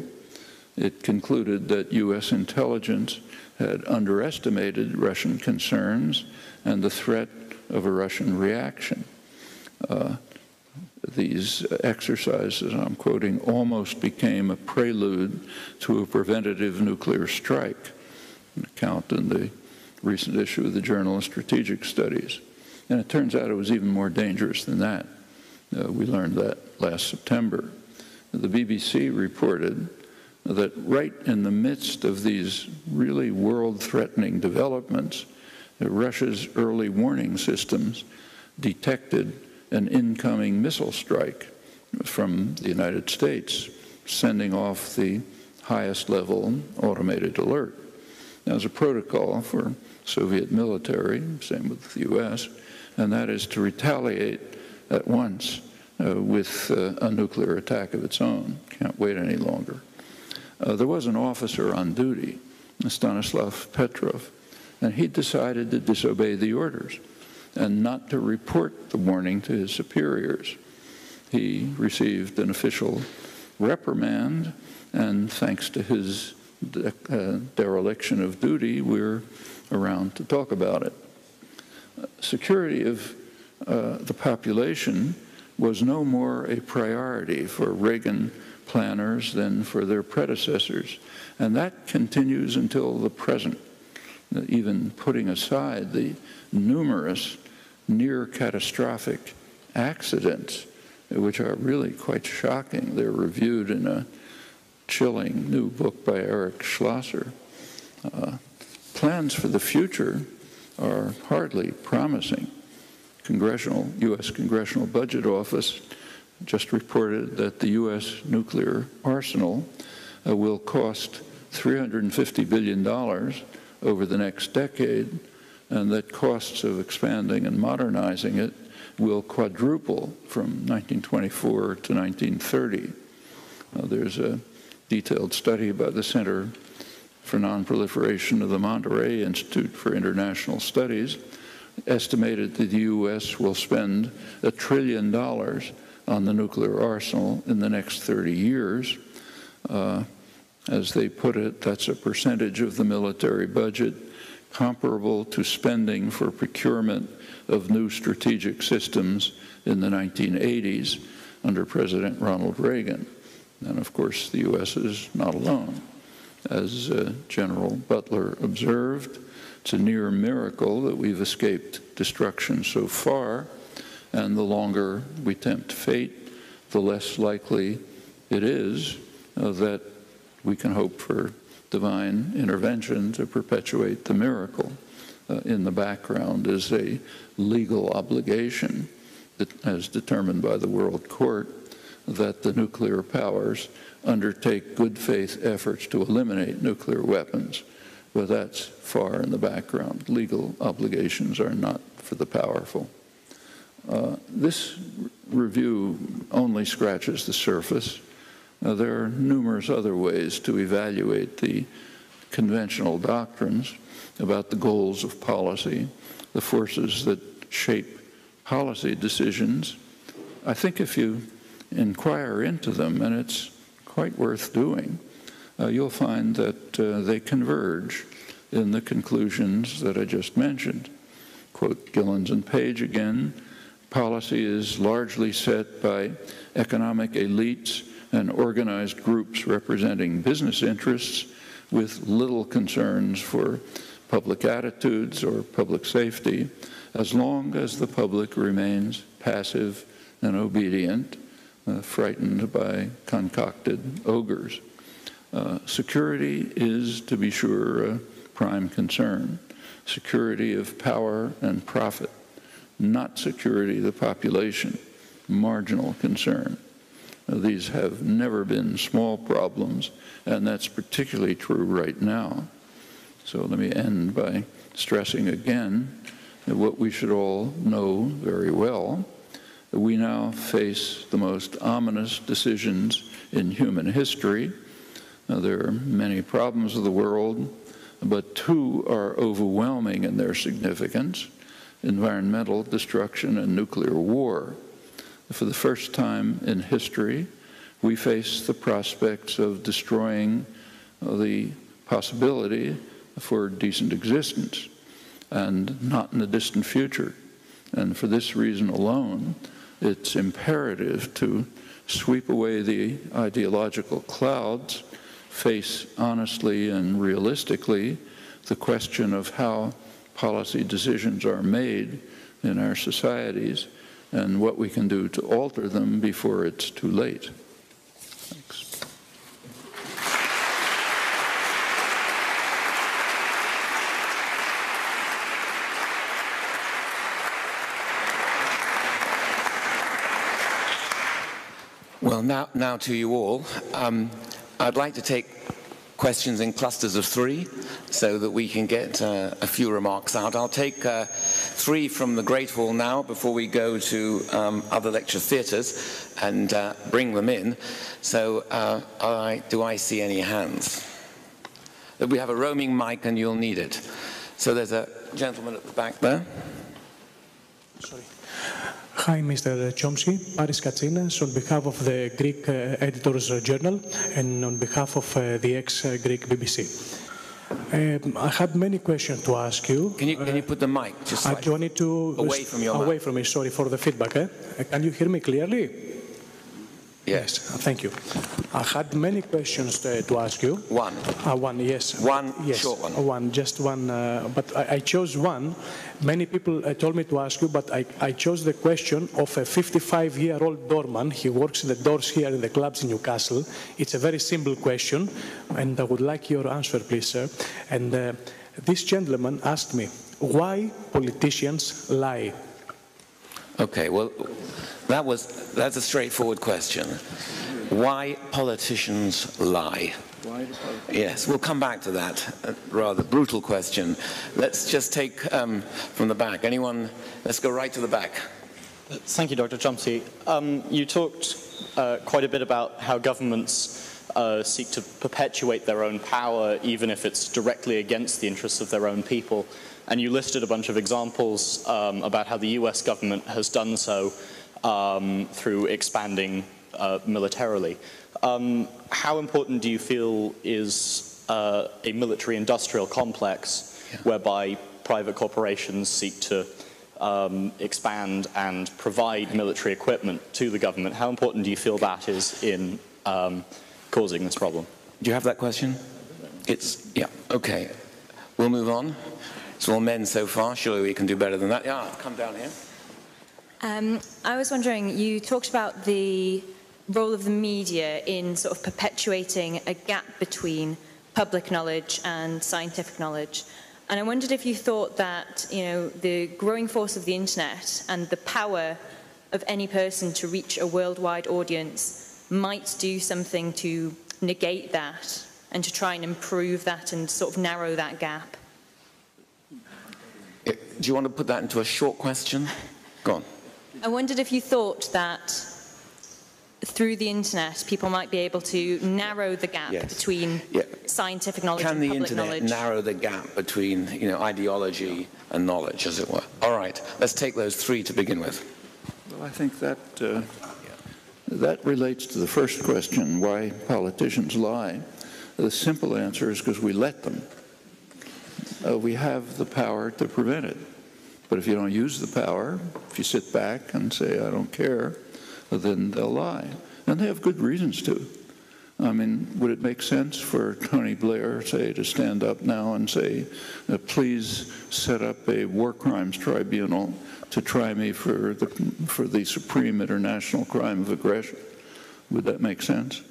[SPEAKER 2] It concluded that U.S. intelligence had underestimated Russian concerns and the threat of a Russian reaction. These exercises, I'm quoting, almost became a prelude to a preventative nuclear strike, an account in the recent issue of the Journal of Strategic Studies. And it turns out it was even more dangerous than that. We learned that last September. The BBC reported that right in the midst of these really world-threatening developments, Russia's early warning systems detected an incoming missile strike from the United States, sending off the highest level automated alert. Now, there's a protocol for Soviet military, same with the U.S., and that is to retaliate at once with a nuclear attack of its own. Can't wait any longer. There was an officer on duty, Stanislav Petrov, and he decided to disobey the orders and not to report the warning to his superiors. He received an official reprimand, and thanks to his dereliction of duty, we're around to talk about it. Security of the population was no more a priority for Reagan planners than for their predecessors. And that continues until the present, even putting aside the numerous near-catastrophic accidents, which are really quite shocking. They're reviewed in a chilling new book by Eric Schlosser. Plans for the future are hardly promising. U.S. Congressional Budget Office just reported that the U.S. nuclear arsenal will cost $350 billion over the next decade, and that costs of expanding and modernizing it will quadruple from 1924 to 1930. There's a detailed study by the Center for Non-Proliferation of the Monterey Institute for International Studies estimated that the U.S. will spend $1 trillion on the nuclear arsenal in the next 30 years. As they put it, that's a percentage of the military budget comparable to spending for procurement of new strategic systems in the 1980s under President Ronald Reagan. And of course, the U.S. is not alone. As General Butler observed, it's a near miracle that we've escaped destruction so far, and the longer we tempt fate, the less likely it is that we can hope for divine intervention to perpetuate the miracle. In the background is a legal obligation, that, as determined by the World Court, that the nuclear powers undertake good faith efforts to eliminate nuclear weapons. But that's far in the background. Legal obligations are not for the powerful. This review only scratches the surface. There are numerous other ways to evaluate the conventional doctrines about the goals of policy, the forces that shape policy decisions. I think if you inquire into them, and it's quite worth doing, you'll find that they converge in the conclusions that I just mentioned. Quote Gillens and Page again, policy is largely set by economic elites and organized groups representing business interests with little concerns for public attitudes or public safety, as long as the public remains passive and obedient, frightened by concocted ogres. Security is, to be sure, a prime concern. Security of power and profit, not security of the population, marginal concern. These have never been small problems, and that's particularly true right now. So let me end by stressing again that what we should all know very well. We now face the most ominous decisions in human history. There are many problems of the world, but two are overwhelming in their significance: environmental destruction and nuclear war. For the first time in history, we face the prospects of destroying the possibility for decent existence, and not in the distant future. And for this reason alone, it's imperative to sweep away the ideological clouds, face honestly and realistically the question of how policy decisions are made in our societies and what we can do to alter them before it's too late. Thanks.
[SPEAKER 1] Well, now to you all. I'd like to take questions in clusters of 3 so that we can get a few remarks out. I'll take 3 from the Great Hall now before we go to other lecture theatres and bring them in. So do I see any hands? We have a roaming mic and you'll need it. So there's a gentleman at the back there.
[SPEAKER 3] Sorry. Hi, Mr. Chomsky. Paris Katsinas, on behalf of the Greek Editors Journal and on behalf of the ex-Greek BBC. I had many questions to ask you.
[SPEAKER 1] Can you put the mic just
[SPEAKER 3] do I need to
[SPEAKER 1] away from your
[SPEAKER 3] away
[SPEAKER 1] mouth?
[SPEAKER 3] from me? Sorry for the feedback. Can you hear me clearly?
[SPEAKER 1] Yes.
[SPEAKER 3] Thank you. I had many questions to ask you.
[SPEAKER 1] One.
[SPEAKER 3] One, yes.
[SPEAKER 1] One
[SPEAKER 3] yes,
[SPEAKER 1] short one.
[SPEAKER 3] One, just one. But I chose one. Many people told me to ask you, but I chose the question of a 55-year-old doorman. He works in the doors here in the clubs in Newcastle. It's a very simple question, and I would like your answer, please, sir. And this gentleman asked me, why politicians lie?
[SPEAKER 1] Okay, well, that's a straightforward question. Why politicians lie? Yes, we'll come back to that rather brutal question. Let's just take from the back. Anyone? Let's go right to the back.
[SPEAKER 4] Thank you, Dr. Chomsky. You talked quite a bit about how governments seek to perpetuate their own power, even if it's directly against the interests of their own people. And you listed a bunch of examples about how the US government has done so through expanding militarily. How important do you feel is a military-industrial complex whereby private corporations seek to expand and provide military equipment to the government? How important do you feel that is in causing this problem?
[SPEAKER 1] Do you have that question? Yeah, okay. We'll move on. It's all men so far. Surely we can do better than that. Yeah, come down here.
[SPEAKER 5] I was wondering, you talked about the role of the media in sort of perpetuating a gap between public knowledge and scientific knowledge. And I wondered if you thought that, you know, the growing force of the internet and the power of any person to reach a worldwide audience might do something to negate that and to try and improve that and sort of narrow that gap.
[SPEAKER 1] Do you want to put that into a short question? Go on.
[SPEAKER 5] I wondered if you thought that through the internet people might be able to narrow the gap between scientific knowledge and public knowledge.
[SPEAKER 1] Can the internet narrow the gap between, you know, ideology and knowledge, as it were? All right, let's take those three to begin with.
[SPEAKER 2] Well, I think that that relates to the first question, why politicians lie. The simple answer is because we let them. We have the power to prevent it. But if you don't use the power, if you sit back and say, I don't care, then they'll lie. And they have good reasons to. I mean, would it make sense for Tony Blair, say, to stand up now and say, please set up a war crimes tribunal to try me for the supreme international crime of aggression? Would that make sense?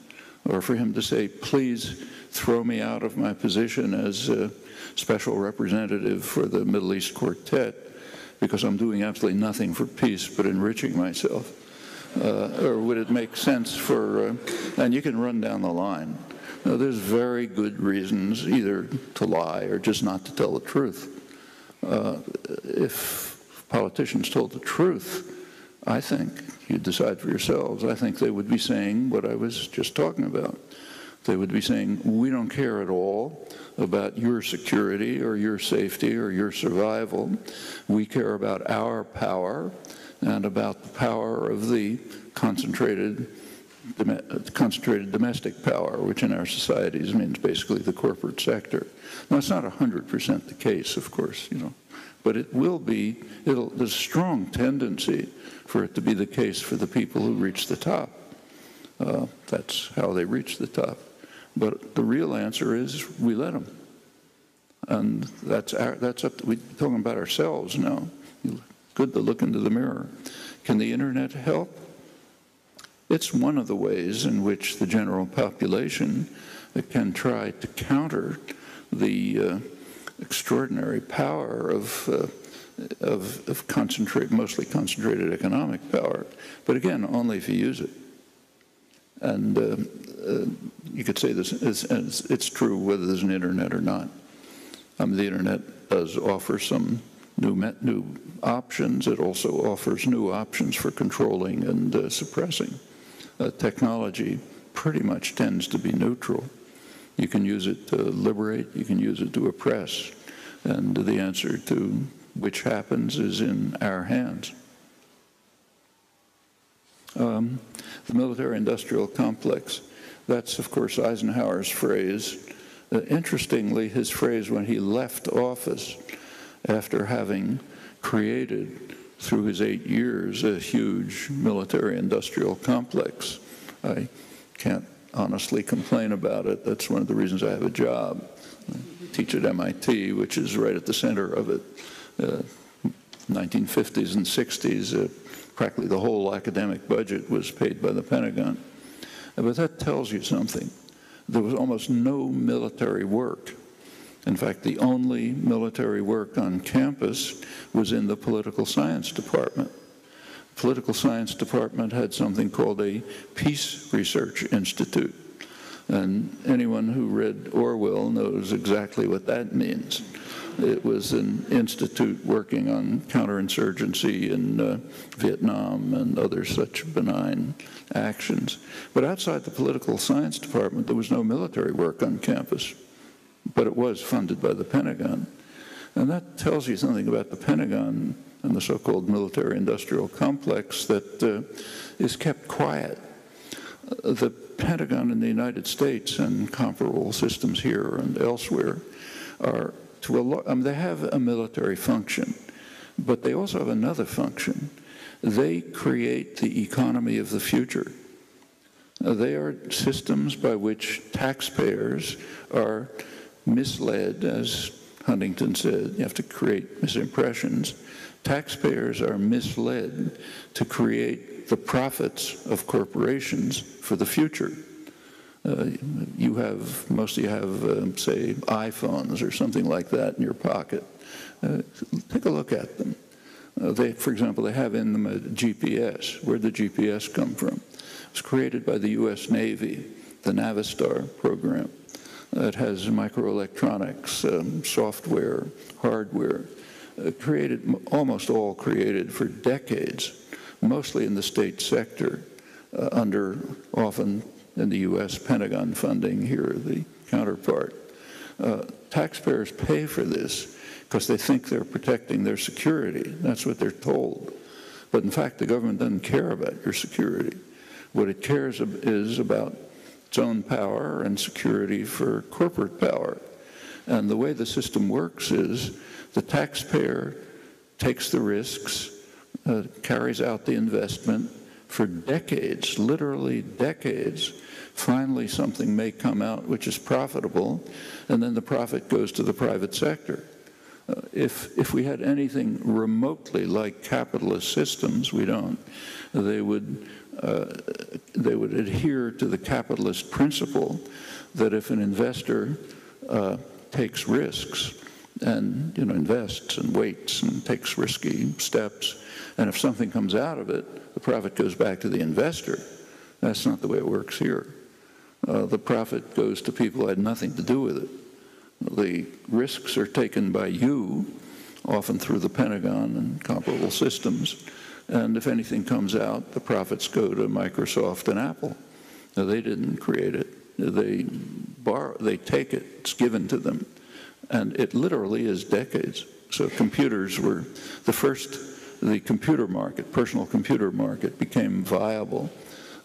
[SPEAKER 2] Or for him to say, please throw me out of my position as a special representative for the Middle East Quartet because I'm doing absolutely nothing for peace but enriching myself? Or would it make sense for, and you can run down the line. Now, there's very good reasons either to lie or just not to tell the truth. If politicians told the truth, I think, you decide for yourselves, I think they would be saying what I was just talking about. They would be saying, we don't care at all about your security or your safety or your survival. We care about our power and about the power of the concentrated domestic power, which in our societies means basically the corporate sector. Now, it's not 100% the case, of course, you know, but it will be, there's a strong tendency for it to be the case for the people who reach the top. That's how they reach the top. But the real answer is we let them. And that's up to, we're talking about ourselves now. Good to look into the mirror. Can the internet help? It's one of the ways in which the general population can try to counter the extraordinary power of mostly concentrated economic power. But again, only if you use it. And you could say this, it's true whether there's an internet or not. The internet does offer some new options. It also offers new options for controlling and suppressing. Technology pretty much tends to be neutral. You can use it to liberate, you can use it to oppress, and the answer to which happens is in our hands. The military-industrial complex, that's, of course, Eisenhower's phrase. Interestingly, his phrase when he left office, after having created, through his 8 years, a huge military-industrial complex, I can't honestly complain about it. That's one of the reasons I have a job. I teach at MIT, which is right at the center of it. 1950s and 60s, practically the whole academic budget was paid by the Pentagon. But that tells you something. There was almost no military work. In fact, the only military work on campus was in the political science department. The political science department had something called a Peace Research Institute. And anyone who read Orwell knows exactly what that means. It was an institute working on counterinsurgency in Vietnam and other such benign actions. But outside the political science department, there was no military work on campus, but it was funded by the Pentagon. And that tells you something about the Pentagon and the so-called military-industrial complex that is kept quiet. The Pentagon in the United States and comparable systems here and elsewhere are, they have a military function, but they also have another function. They create the economy of the future. They are systems by which taxpayers are misled, as Huntington said. You have to create misimpressions. Taxpayers are misled to create the profits of corporations for the future. Most of you have, say, iPhones or something like that in your pocket. Take a look at them. For example, they have in them a GPS. Where'd the GPS come from? It was created by the U.S. Navy, the Navistar program. It has microelectronics, software, hardware, almost all created for decades, mostly in the state sector, under often in the U.S. Pentagon funding, here the counterpart. Taxpayers pay for this because they think they're protecting their security. That's what they're told. But in fact, the government doesn't care about your security. What it cares is about its own power and security for corporate power. And the way the system works is the taxpayer takes the risks, carries out the investment for decades, literally decades. Finally, something may come out which is profitable, and then the profit goes to the private sector. If we had anything remotely like capitalist systems, we don't, they would adhere to the capitalist principle that if an investor takes risks and invests and waits and takes risky steps, and if something comes out of it, the profit goes back to the investor. That's not the way it works here. The profit goes to people who had nothing to do with it. The risks are taken by you, often through the Pentagon and comparable systems, and if anything comes out, the profits go to Microsoft and Apple. Now, they didn't create it. They take it. It's given to them. And it literally is decades. So computers were the computer market, personal computer market, became viable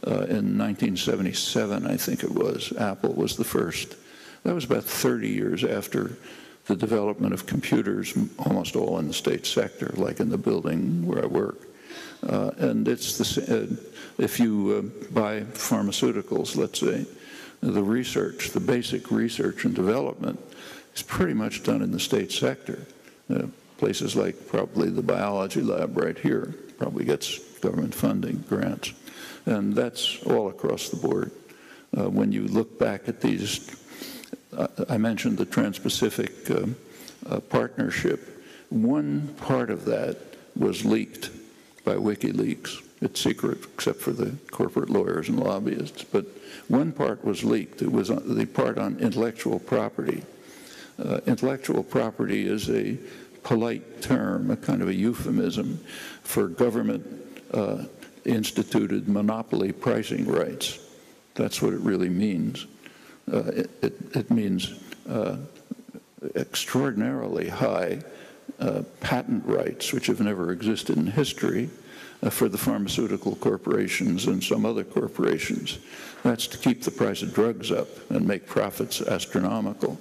[SPEAKER 2] in 1977, I think it was. Apple was the first. That was about 30 years after the development of computers, almost all in the state sector, like in the building where I work. And it's if you buy pharmaceuticals, let's say, the research, the basic research and development is pretty much done in the state sector. Places like probably the biology lab right here probably gets government funding, grants. And that's all across the board. When you look back at these, I mentioned the Trans-Pacific Partnership. One part of that was leaked by WikiLeaks. It's secret except for the corporate lawyers and lobbyists. But one part was leaked. It was the part on intellectual property. Intellectual property is a polite term, a kind of a euphemism for government instituted monopoly pricing rights. That's what it really means. It means extraordinarily high patent rights, which have never existed in history, for the pharmaceutical corporations and some other corporations. That's to keep the price of drugs up and make profits astronomical.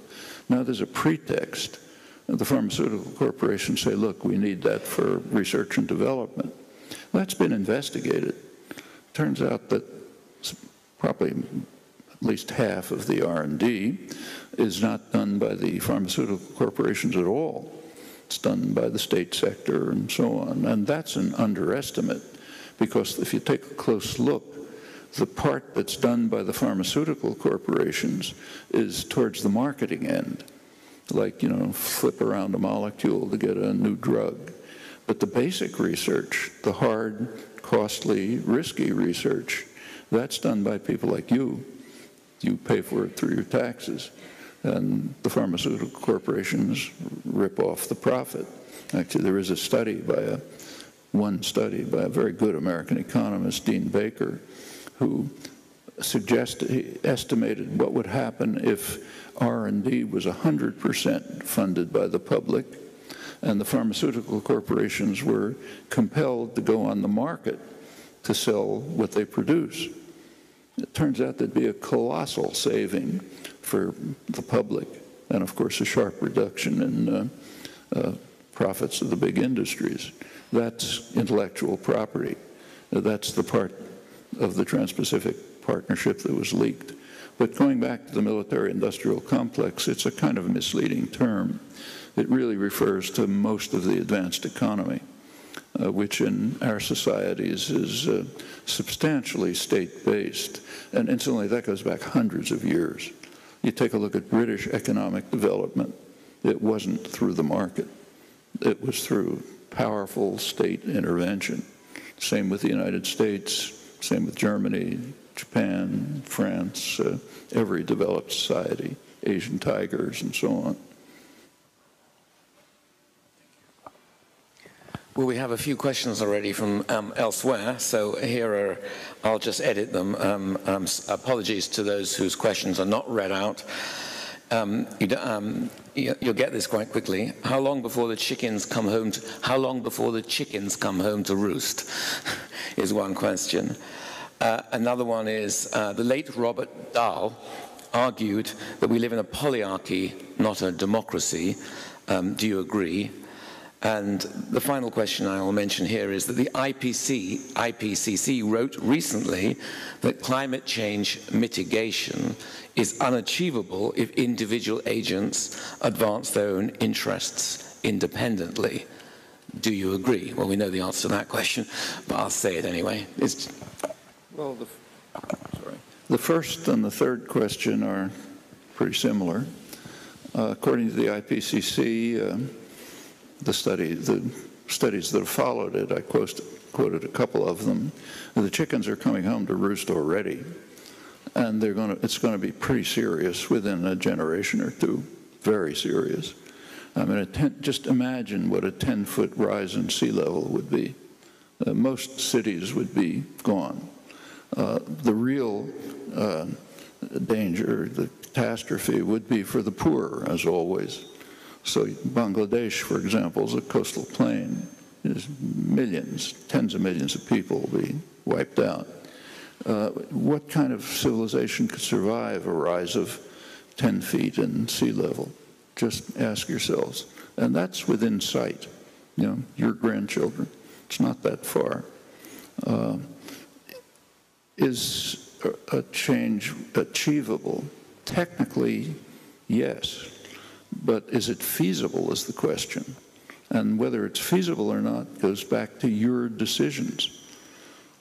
[SPEAKER 2] Now there's a pretext. The pharmaceutical corporations say, look, we need that for research and development. Well, that's been investigated. Turns out that probably at least half of the R&D is not done by the pharmaceutical corporations at all. It's done by the state sector and so on. And that's an underestimate, because if you take a close look, the part that's done by the pharmaceutical corporations is towards the marketing end, like, you know, flip around a molecule to get a new drug. But the basic research, the hard, costly, risky research, that's done by people like you. You pay for it through your taxes. And the pharmaceutical corporations rip off the profit. Actually, there is a study by one study by a very good American economist, Dean Baker, who he estimated what would happen if R&D was 100% funded by the public, and the pharmaceutical corporations were compelled to go on the market to sell what they produce. It turns out there'd be a colossal saving for the public, and of course a sharp reduction in profits of the big industries. That's intellectual property. That's the part of the Trans-Pacific Partnership that was leaked. But going back to the military-industrial complex, it's a kind of misleading term. It really refers to most of the advanced economy, which in our societies is substantially state-based. And incidentally, that goes back hundreds of years. You take a look at British economic development, it wasn't through the market. It was through powerful state intervention. Same with the United States, same with Germany, Japan, France, every developed society, Asian tigers, and so on.
[SPEAKER 1] Well, we have a few questions already from elsewhere, so here are, I'll just edit them. Apologies to those whose questions are not read out. You'll get this quite quickly. How long before the chickens come home to roost is one question. Another one is, the late Robert Dahl argued that we live in a polyarchy, not a democracy. Do you agree? And the final question I will mention here is that the IPCC wrote recently that climate change mitigation is unachievable if individual agents advance their own interests independently. Do you agree? Well, we know the answer to that question, but I'll say it anyway.
[SPEAKER 2] Well, the first and the third question are pretty similar. According to the IPCC, the studies that have followed it, I quoted a couple of them. The chickens are coming home to roost already, and it's going to be pretty serious within a generation or two, very serious. I mean, just imagine what a 10-foot rise in sea level would be. Most cities would be gone. The real danger, the catastrophe, would be for the poor, as always. So Bangladesh, for example, is a coastal plain. There's millions, tens of millions of people will be wiped out. What kind of civilization could survive a rise of 10 feet in sea level? Just ask yourselves. And that's within sight, you know, your grandchildren. It's not that far. Is a change achievable? Technically, yes. But is it feasible is the question. And whether it's feasible or not goes back to your decisions.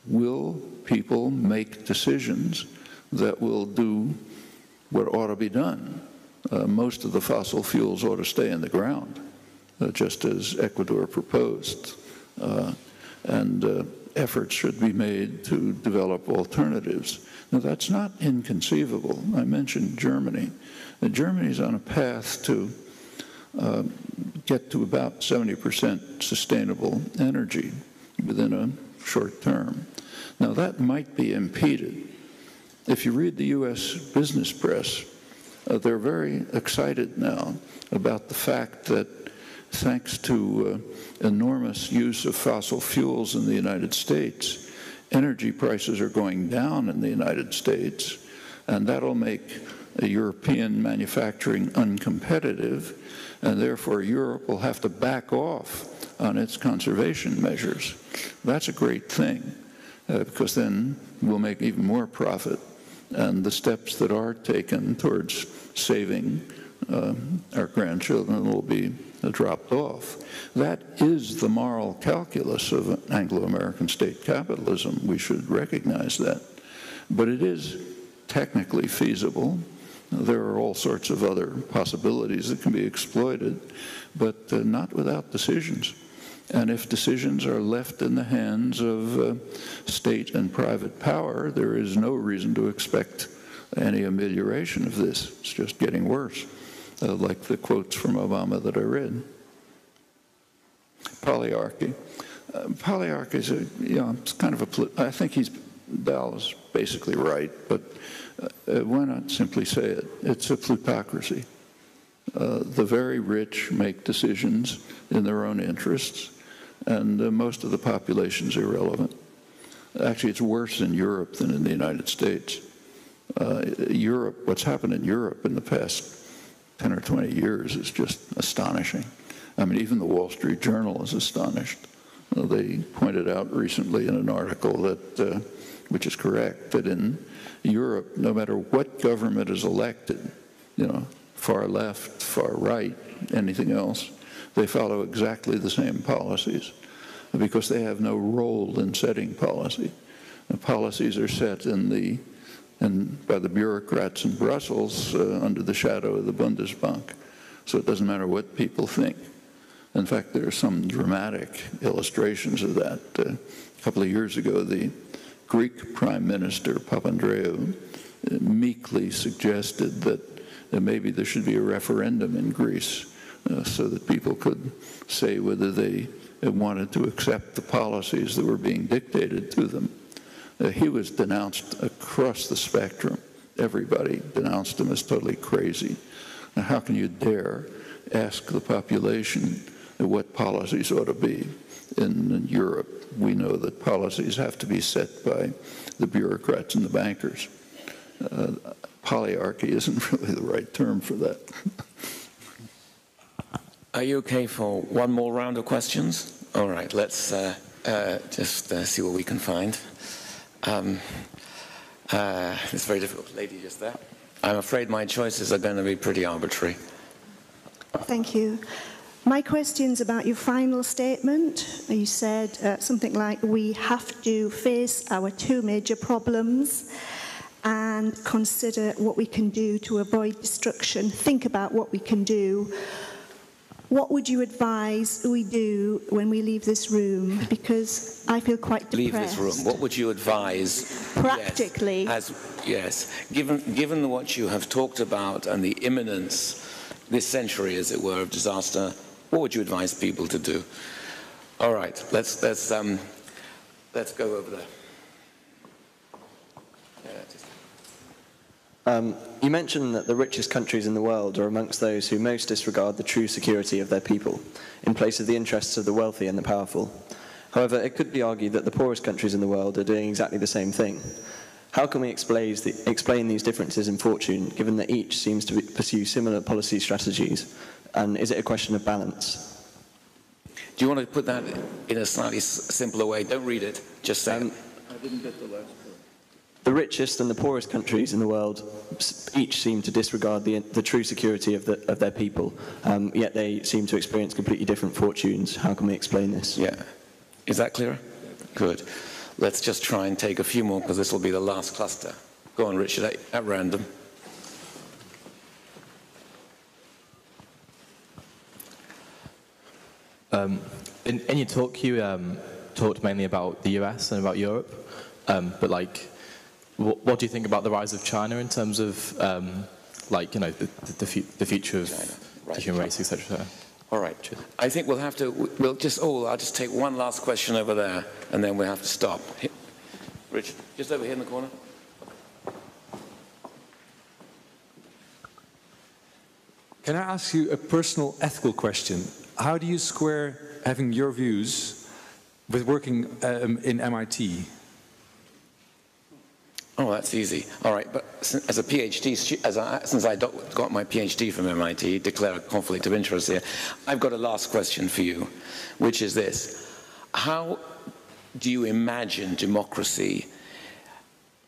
[SPEAKER 2] Will people make decisions that will do what ought to be done? Most of the fossil fuels ought to stay in the ground, just as Ecuador proposed. And efforts should be made to develop alternatives. Now, that's not inconceivable. I mentioned Germany. Germany's on a path to get to about 70% sustainable energy within a short term. Now, that might be impeded. If you read the U.S. business press, they're very excited now about the fact that thanks to enormous use of fossil fuels in the United States, energy prices are going down in the United States, and that'll make European manufacturing uncompetitive, and therefore Europe will have to back off on its conservation measures. That's a great thing, because then we'll make even more profit and the steps that are taken towards saving our grandchildren will be dropped off. That is the moral calculus of Anglo-American state capitalism. We should recognize that. But it is technically feasible. There are all sorts of other possibilities that can be exploited, but not without decisions. And if decisions are left in the hands of state and private power, there is no reason to expect any amelioration of this. It's just getting worse, like the quotes from Obama that I read. Polyarchy. Polyarchy is it's kind of a, I think Dal is basically right, but why not simply say it? It's a plutocracy. The very rich make decisions in their own interests, and most of the population is irrelevant. Actually, it's worse in Europe than in the United States. Europe, what's happened in Europe in the past 10 or 20 years is just astonishing. I mean, even the Wall Street Journal is astonished. They pointed out recently in an article that, which is correct, that in Europe, no matter what government is elected, far left, far right, anything else, they follow exactly the same policies because they have no role in setting policy. The policies are set by the bureaucrats in Brussels under the shadow of the Bundesbank. So it doesn't matter what people think. In fact, there are some dramatic illustrations of that. A couple of years ago, the Greek Prime Minister, Papandreou, meekly suggested that maybe there should be a referendum in Greece so that people could say whether they wanted to accept the policies that were being dictated to them. He was denounced across the spectrum. Everybody denounced him as totally crazy. Now, how can you dare ask the population what policies ought to be? In Europe, we know that policies have to be set by the bureaucrats and the bankers. Polyarchy isn't really the right term for that.
[SPEAKER 1] Are you okay for one more round of questions? All right, let's just see what we can find. It's very difficult. Lady just there. I'm afraid my choices are going to be pretty arbitrary.
[SPEAKER 6] Thank you. My question's about your final statement. You said something like, we have to face our two major problems and consider what we can do to avoid destruction. Think about what we can do. What would you advise we do when we leave this room? Because I feel quite depressed.
[SPEAKER 1] Leave this room. What would you advise?
[SPEAKER 6] Practically.
[SPEAKER 1] Yes. Given what you have talked about and the imminence this century, as it were, of disaster, what would you advise people to do? All right. Let's go over there.
[SPEAKER 7] You mentioned that the richest countries in the world are amongst those who most disregard the true security of their people, in place of the interests of the wealthy and the powerful. However, it could be argued that the poorest countries in the world are doing exactly the same thing. How can we explain these differences in fortune, given that each seems to pursue similar policy strategies? And is it a question of balance?
[SPEAKER 1] Do you want to put that in a slightly simpler way? Don't read it, just say it.
[SPEAKER 2] I didn't get the last part.
[SPEAKER 7] The richest and the poorest countries in the world each seem to disregard the true security of their people, yet they seem to experience completely different fortunes. How can we explain this?
[SPEAKER 1] Yeah. Is that clearer? Good. Let's just try and take a few more, because this will be the last cluster. Go on, Richard, at random.
[SPEAKER 8] In your talk, you talked mainly about the US and about Europe, but what do you think about the rise of China in terms of, the future of the human race, etc.?
[SPEAKER 1] All right. I think we'll have to. I'll just take one last question over there, and then we'll have to stop. Rich, just over here in the corner.
[SPEAKER 9] Can I ask you a personal ethical question? How do you square having your views with working in MIT?
[SPEAKER 1] Oh, that's easy. All right, but as a PhD, since I got my PhD from MIT, declare a conflict of interest here, I've got a last question for you, which is this. How do you imagine democracy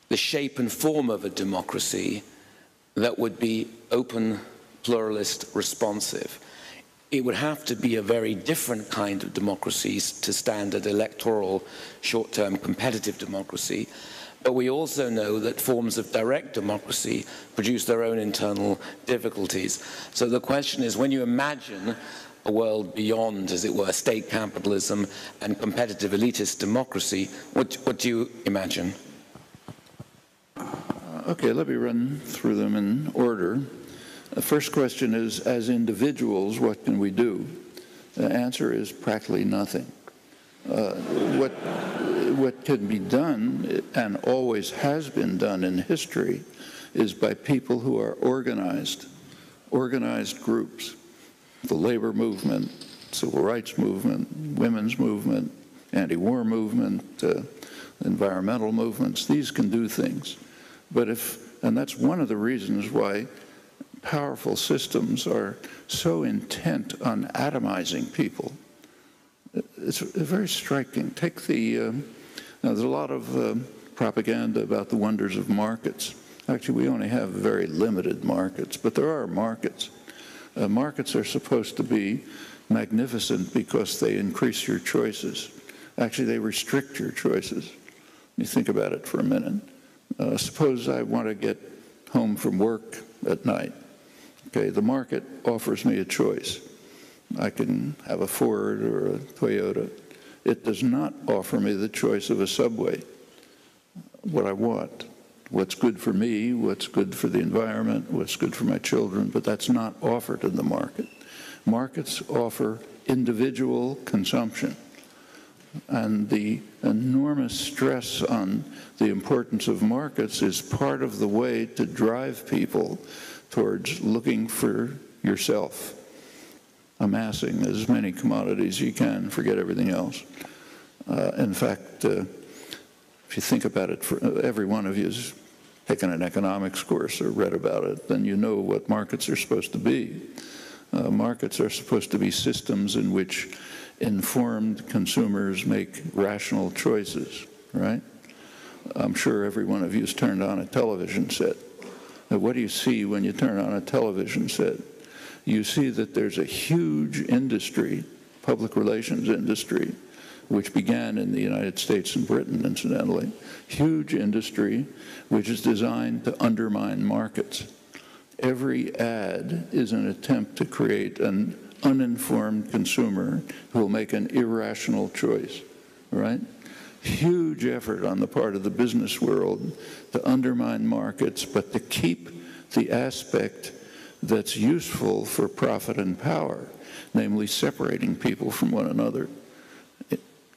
[SPEAKER 1] the shape and form of a democracy that would be open, pluralist, responsive. It would have to be a very different kind of democracy to standard electoral, short-term competitive democracy. But we also know that forms of direct democracy produce their own internal difficulties. So the question is, when you imagine a world beyond, as it were, state capitalism and competitive elitist democracy, what do you imagine?
[SPEAKER 2] Okay, let me run through them in order. The first question is, as individuals, what can we do? The answer is practically nothing. What can be done, and always has been done in history, is by people who are organized groups. The labor movement, civil rights movement, women's movement, anti-war movement, environmental movements, these can do things. But and that's one of the reasons why powerful systems are so intent on atomizing people. It's very striking. Take there's a lot of propaganda about the wonders of markets. Actually, we only have very limited markets, but there are markets. Markets are supposed to be magnificent because they increase your choices. Actually, they restrict your choices. You think about it for a minute. Suppose I want to get home from work at night. Okay, the market offers me a choice. I can have a Ford or a Toyota. It does not offer me the choice of a Subway, what I want, what's good for me, what's good for the environment, what's good for my children, but that's not offered in the market. Markets offer individual consumption, and the enormous stress on the importance of markets is part of the way to drive people towards looking for yourself, amassing as many commodities as you can, forget everything else. In fact, if you think about it, every one of you has taken an economics course or read about it, then you know what markets are supposed to be. Markets are supposed to be systems in which informed consumers make rational choices, right? I'm sure every one of you has turned on a television set. Now, what do you see when you turn on a television set? You see that there's a huge industry, public relations industry, which began in the United States and Britain, incidentally, huge industry which is designed to undermine markets. Every ad is an attempt to create an uninformed consumer who will make an irrational choice, right? Huge effort on the part of the business world to undermine markets, but to keep the aspect that's useful for profit and power, namely separating people from one another,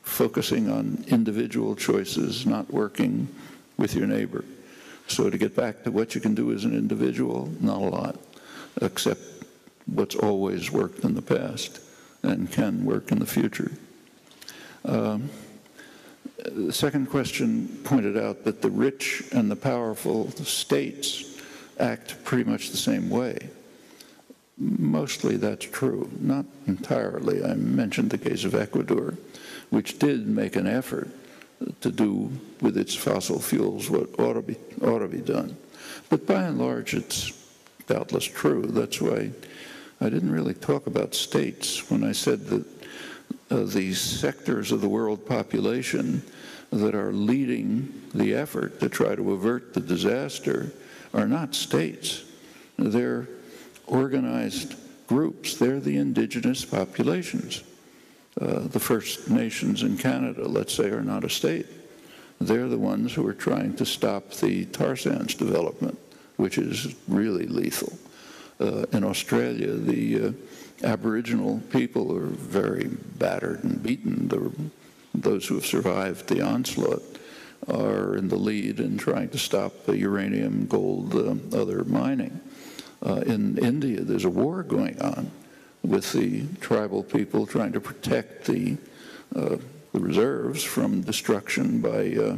[SPEAKER 2] focusing on individual choices, not working with your neighbor. So to get back to what you can do as an individual, not a lot, except what's always worked in the past and can work in the future. The second question pointed out that the rich and the powerful states act pretty much the same way. Mostly that's true, not entirely. I mentioned the case of Ecuador, which did make an effort to do with its fossil fuels what ought to be done. But by and large, it's doubtless true. That's why I didn't really talk about states when I said that these sectors of the world population that are leading the effort to try to avert the disaster are not states. They're organized groups. They're the indigenous populations. The First Nations in Canada, let's say, are not a state. They're the ones who are trying to stop the tar sands development, which is really lethal. In Australia, the Aboriginal people are very battered and beaten. Those who have survived the onslaught are in the lead in trying to stop the uranium, gold, other mining. In India, there's a war going on with the tribal people trying to protect the reserves from destruction by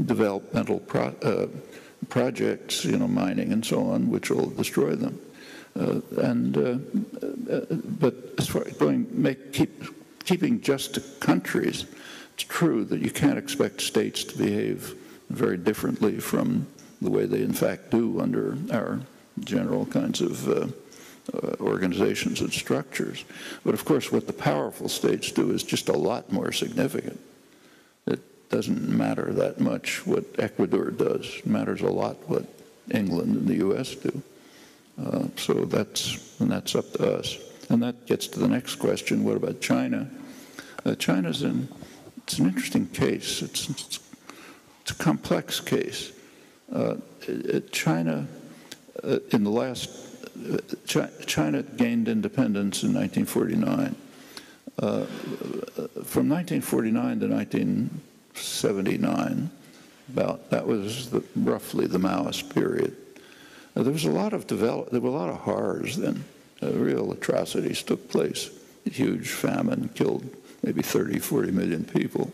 [SPEAKER 2] developmental projects, mining and so on, which will destroy them. But as far as keeping just to countries, it's true that you can't expect states to behave very differently from the way they in fact do under our general kinds of organizations and structures. But of course, what the powerful states do is just a lot more significant. It doesn't matter that much what Ecuador does. It matters a lot what England and the U.S. do. So that's up to us. And that gets to the next question, what about China? China's it's an interesting case. It's a complex case. China, in the last, China gained independence in 1949. From 1949 to 1979, that was roughly the Maoist period. There was a lot of there were a lot of horrors then. Real atrocities took place. A huge famine killed maybe 30, 40 million people.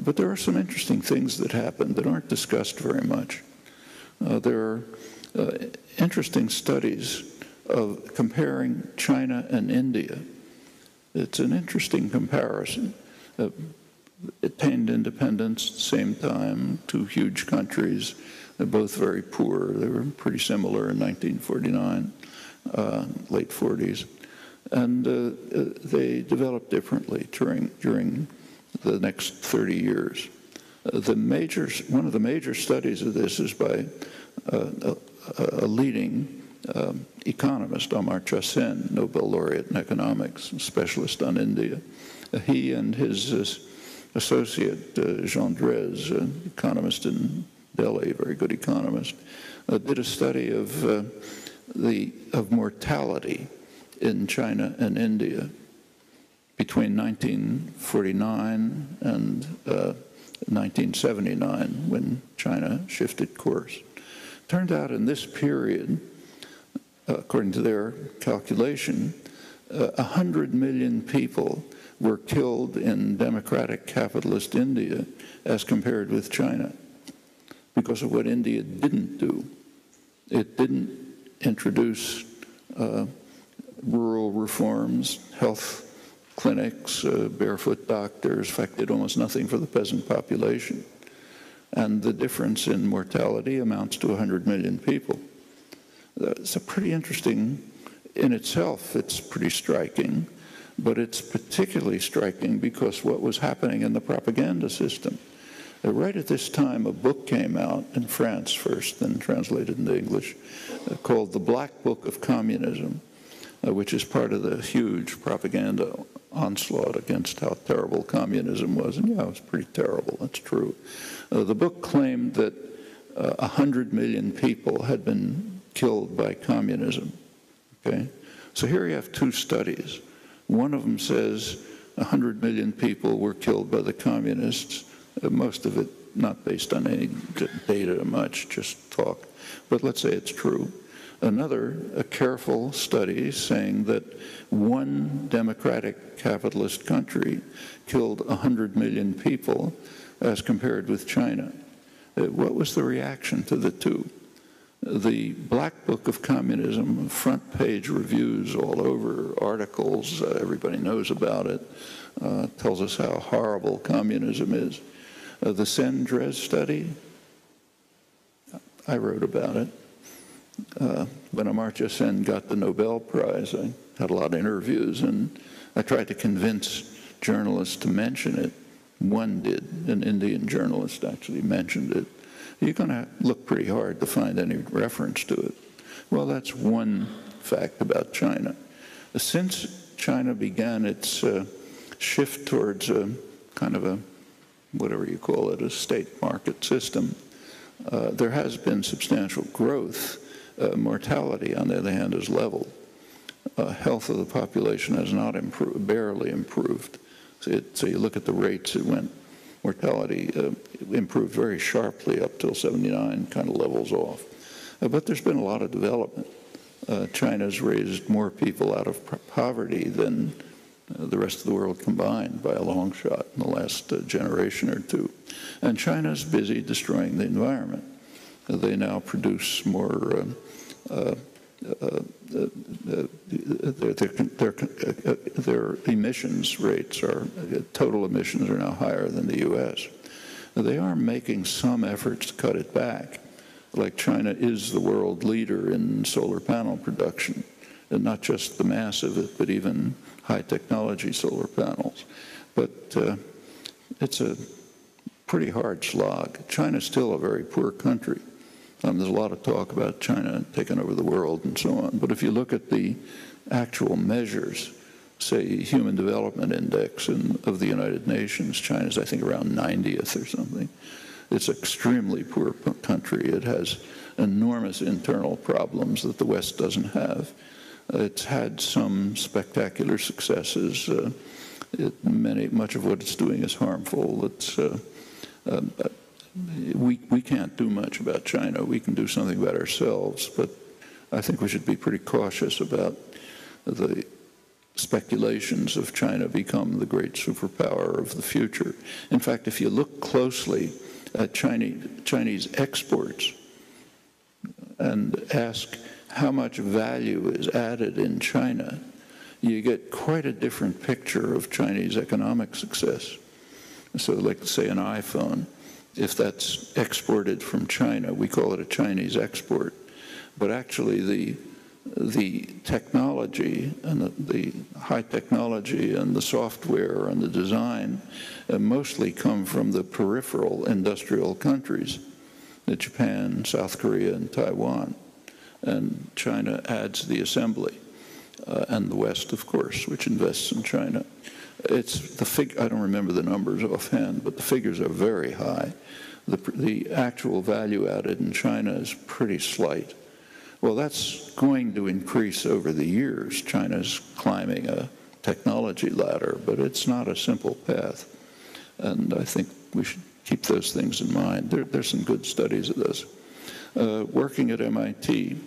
[SPEAKER 2] But there are some interesting things that happened that aren't discussed very much. There are interesting studies of comparing China and India. It's an interesting comparison. It attained independence at the same time, two huge countries. They're both very poor. They were pretty similar in 1949, late 40s. And they developed differently during the next 30 years. One of the major studies of this is by a leading economist, Amartya Sen, Nobel laureate in economics, specialist on India. He and his associate, Jean Drèze, an economist in Delhi, a very good economist, did a study of mortality in China and India between 1949 and 1979, when China shifted course. Turned out in this period, according to their calculation, 100 million people were killed in democratic capitalist India as compared with China because of what India didn't do. It didn't introduce rural reforms, health clinics, barefoot doctors. In fact, did almost nothing for the peasant population. And the difference in mortality amounts to 100 million people. It's a pretty interesting, in itself, it's pretty striking, but it's particularly striking because what was happening in the propaganda system. Right at this time, a book came out in France first, then translated into English, called The Black Book of Communism, which is part of the huge propaganda onslaught against how terrible communism was. And yeah, it was pretty terrible, that's true. The book claimed that 100 million people had been killed by communism, okay? So here you have two studies. One of them says 100 million people were killed by the communists, most of it not based on any data much, just talk. But let's say it's true. Another, a careful study saying that one democratic capitalist country killed 100 million people as compared with China. What was the reaction to the two? The Black Book of Communism, front page reviews all over, articles, everybody knows about it, tells us how horrible communism is. The Sen-Drèze study, I wrote about it. When Amartya Sen got the Nobel Prize, I had a lot of interviews, and I tried to convince journalists to mention it. One did, an Indian journalist actually mentioned it. You're going to look pretty hard to find any reference to it. Well, that's one fact about China. Since China began its shift towards a kind of a, whatever you call it, a state market system, there has been substantial growth. Mortality, on the other hand, has leveled. Health of the population has not improved, barely improved. So you look at the rates, mortality improved very sharply up till 79, kind of levels off. But there's been a lot of development. China's raised more people out of poverty than the rest of the world combined by a long shot in the last generation or two. And China's busy destroying the environment. They now produce more, their emissions rates total emissions are now higher than the U.S. they are making some efforts to cut it back. Like China is the world leader in solar panel production, and not just the mass of it, but even high technology solar panels. But it's a pretty hard slog. China's still a very poor country. There's a lot of talk about China taking over the world and so on. But if you look at the actual measures, say Human Development Index of the United Nations, China's I think around 90th or something. It's an extremely poor country. It has enormous internal problems that the West doesn't have. It's had some spectacular successes. Much of what it's doing is harmful. We can't do much about China. We can do something about ourselves, but I think we should be pretty cautious about the speculations of China become the great superpower of the future. In fact, if you look closely at Chinese exports and ask how much value is added in China, you get quite a different picture of Chinese economic success. So like, say, an iPhone, if that's exported from China, we call it a Chinese export. But actually the technology and the high technology and the software and the design mostly come from the peripheral industrial countries, Japan, South Korea, and Taiwan. And China adds the assembly, and the West, of course, which invests in China. I don't remember the numbers offhand, but the figures are very high. The actual value added in China is pretty slight. Well, that's going to increase over the years. China's climbing a technology ladder, but it's not a simple path. And I think we should keep those things in mind. There's some good studies of this. Working at MIT,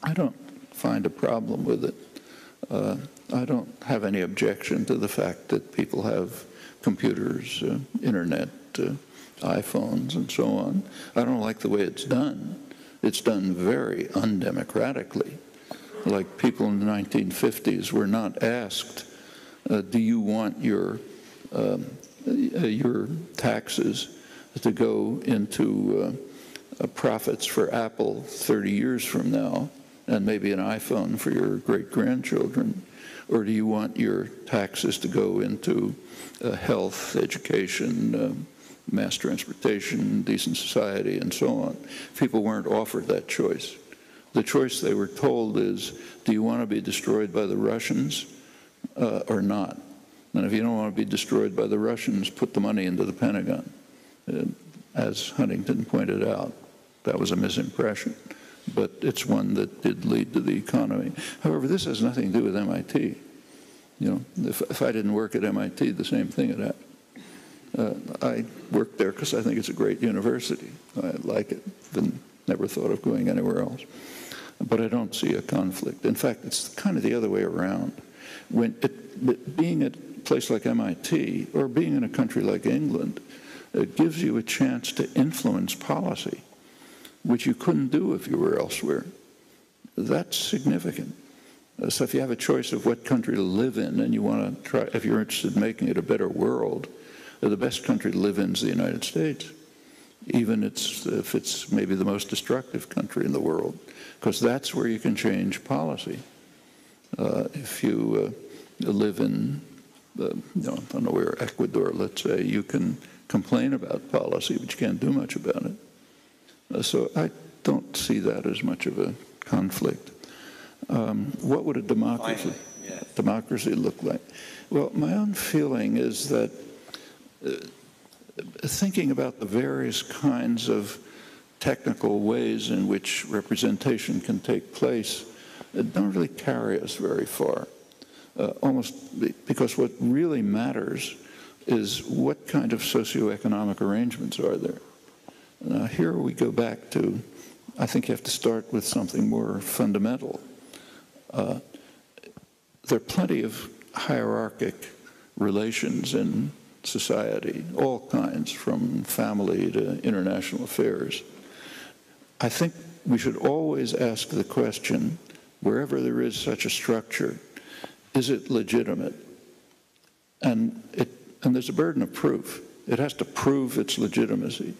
[SPEAKER 2] I don't find a problem with it. I don't have any objection to the fact that people have computers, internet, iPhones, and so on. I don't like the way it's done. It's done very undemocratically. Like people in the 1950s were not asked, do you want your taxes to go into profits for Apple 30 years from now, and maybe an iPhone for your great-grandchildren? Or do you want your taxes to go into health, education, mass transportation, decent society, and so on? People weren't offered that choice. The choice they were told is, do you want to be destroyed by the Russians or not? And if you don't want to be destroyed by the Russians, put the money into the Pentagon. As Huntington pointed out, that was a misimpression, but it's one that did lead to the economy. However, this has nothing to do with MIT. If I didn't work at MIT, the same thing had happened. I worked there because I think it's a great university. I like it. Never thought of going anywhere else. But I don't see a conflict. In fact, it's kind of the other way around. Being at a place like MIT or being in a country like England, it gives you a chance to influence policy, which you couldn't do if you were elsewhere. That's significant. So if you have a choice of what country to live in and you want to try, if you're interested in making it a better world, the best country to live in is the United States, even if it's maybe the most destructive country in the world, because that's where you can change policy. If you live in, I don't know where, Ecuador, let's say, you can complain about policy, but you can't do much about it. So I don't see that as much of a conflict. What would a democracy look like? Well, my own feeling is that thinking about the various kinds of technical ways in which representation can take place don't really carry us very far. Almost because what really matters is what kind of socioeconomic arrangements are there. Now here we go back to, I think you have to start with something more fundamental. There are plenty of hierarchic relations in society, all kinds, from family to international affairs. I think we should always ask the question, wherever there is such a structure, is it legitimate? And there's a burden of proof. it has to prove its legitimacy.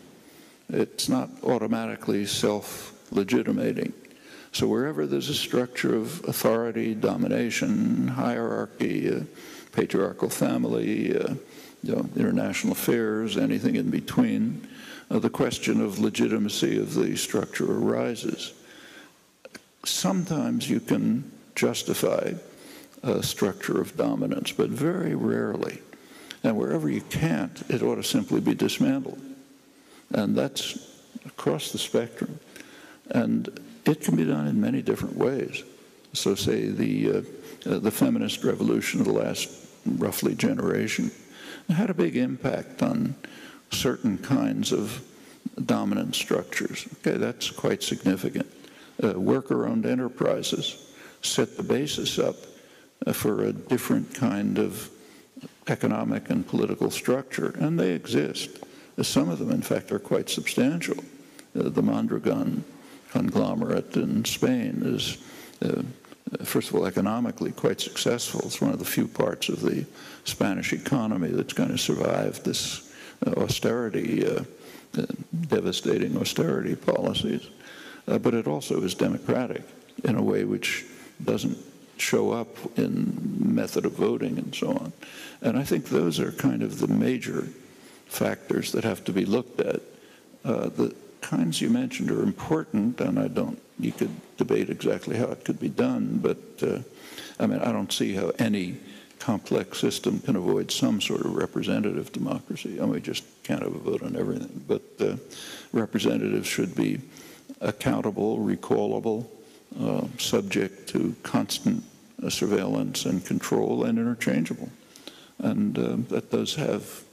[SPEAKER 2] It's not automatically self-legitimating. So wherever there's a structure of authority, domination, hierarchy, patriarchal family, international affairs, anything in between, the question of legitimacy of the structure arises. Sometimes you can justify a structure of dominance, but very rarely. And wherever you can't, it ought to simply be dismantled. And that's across the spectrum. And it can be done in many different ways. So say the feminist revolution of the last roughly generation had a big impact on certain kinds of dominant structures. Okay, that's quite significant. Worker-owned enterprises set the basis up for a different kind of economic and political structure, and they exist. Some of them, in fact, are quite substantial. The Mondragon conglomerate in Spain is, first of all, economically quite successful. It's one of the few parts of the Spanish economy that's kind of survived this austerity, devastating austerity policies. But it also is democratic in a way which doesn't show up in method of voting and so on. And I think those are kind of the major factors that have to be looked at. The kinds you mentioned are important, and you could debate exactly how it could be done, but I don't see how any complex system can avoid some sort of representative democracy. We just can't have a vote on everything, but representatives should be accountable, recallable, subject to constant surveillance and control, and interchangeable. And that does have,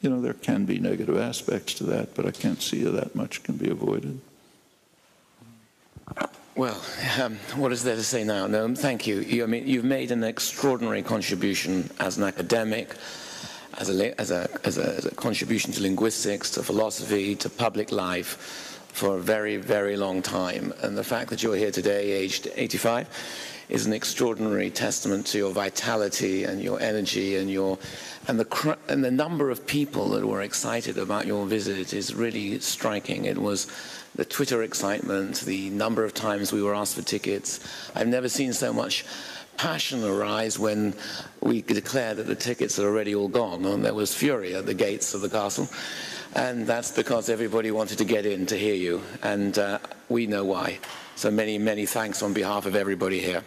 [SPEAKER 2] there can be negative aspects to that, but I can't see how that much can be avoided.
[SPEAKER 1] Well, what is there to say now? Noam, thank you. You've made an extraordinary contribution as an academic, as a contribution to linguistics, to philosophy, to public life for a very, very long time. And the fact that you're here today, aged 85, is an extraordinary testament to your vitality and your energy and the number of people that were excited about your visit is really striking. It was the Twitter excitement, the number of times we were asked for tickets. I've never seen so much passion arise when we declared that the tickets are already all gone, and there was fury at the gates of the castle. And that's because everybody wanted to get in to hear you, and we know why. So many, many thanks on behalf of everybody here.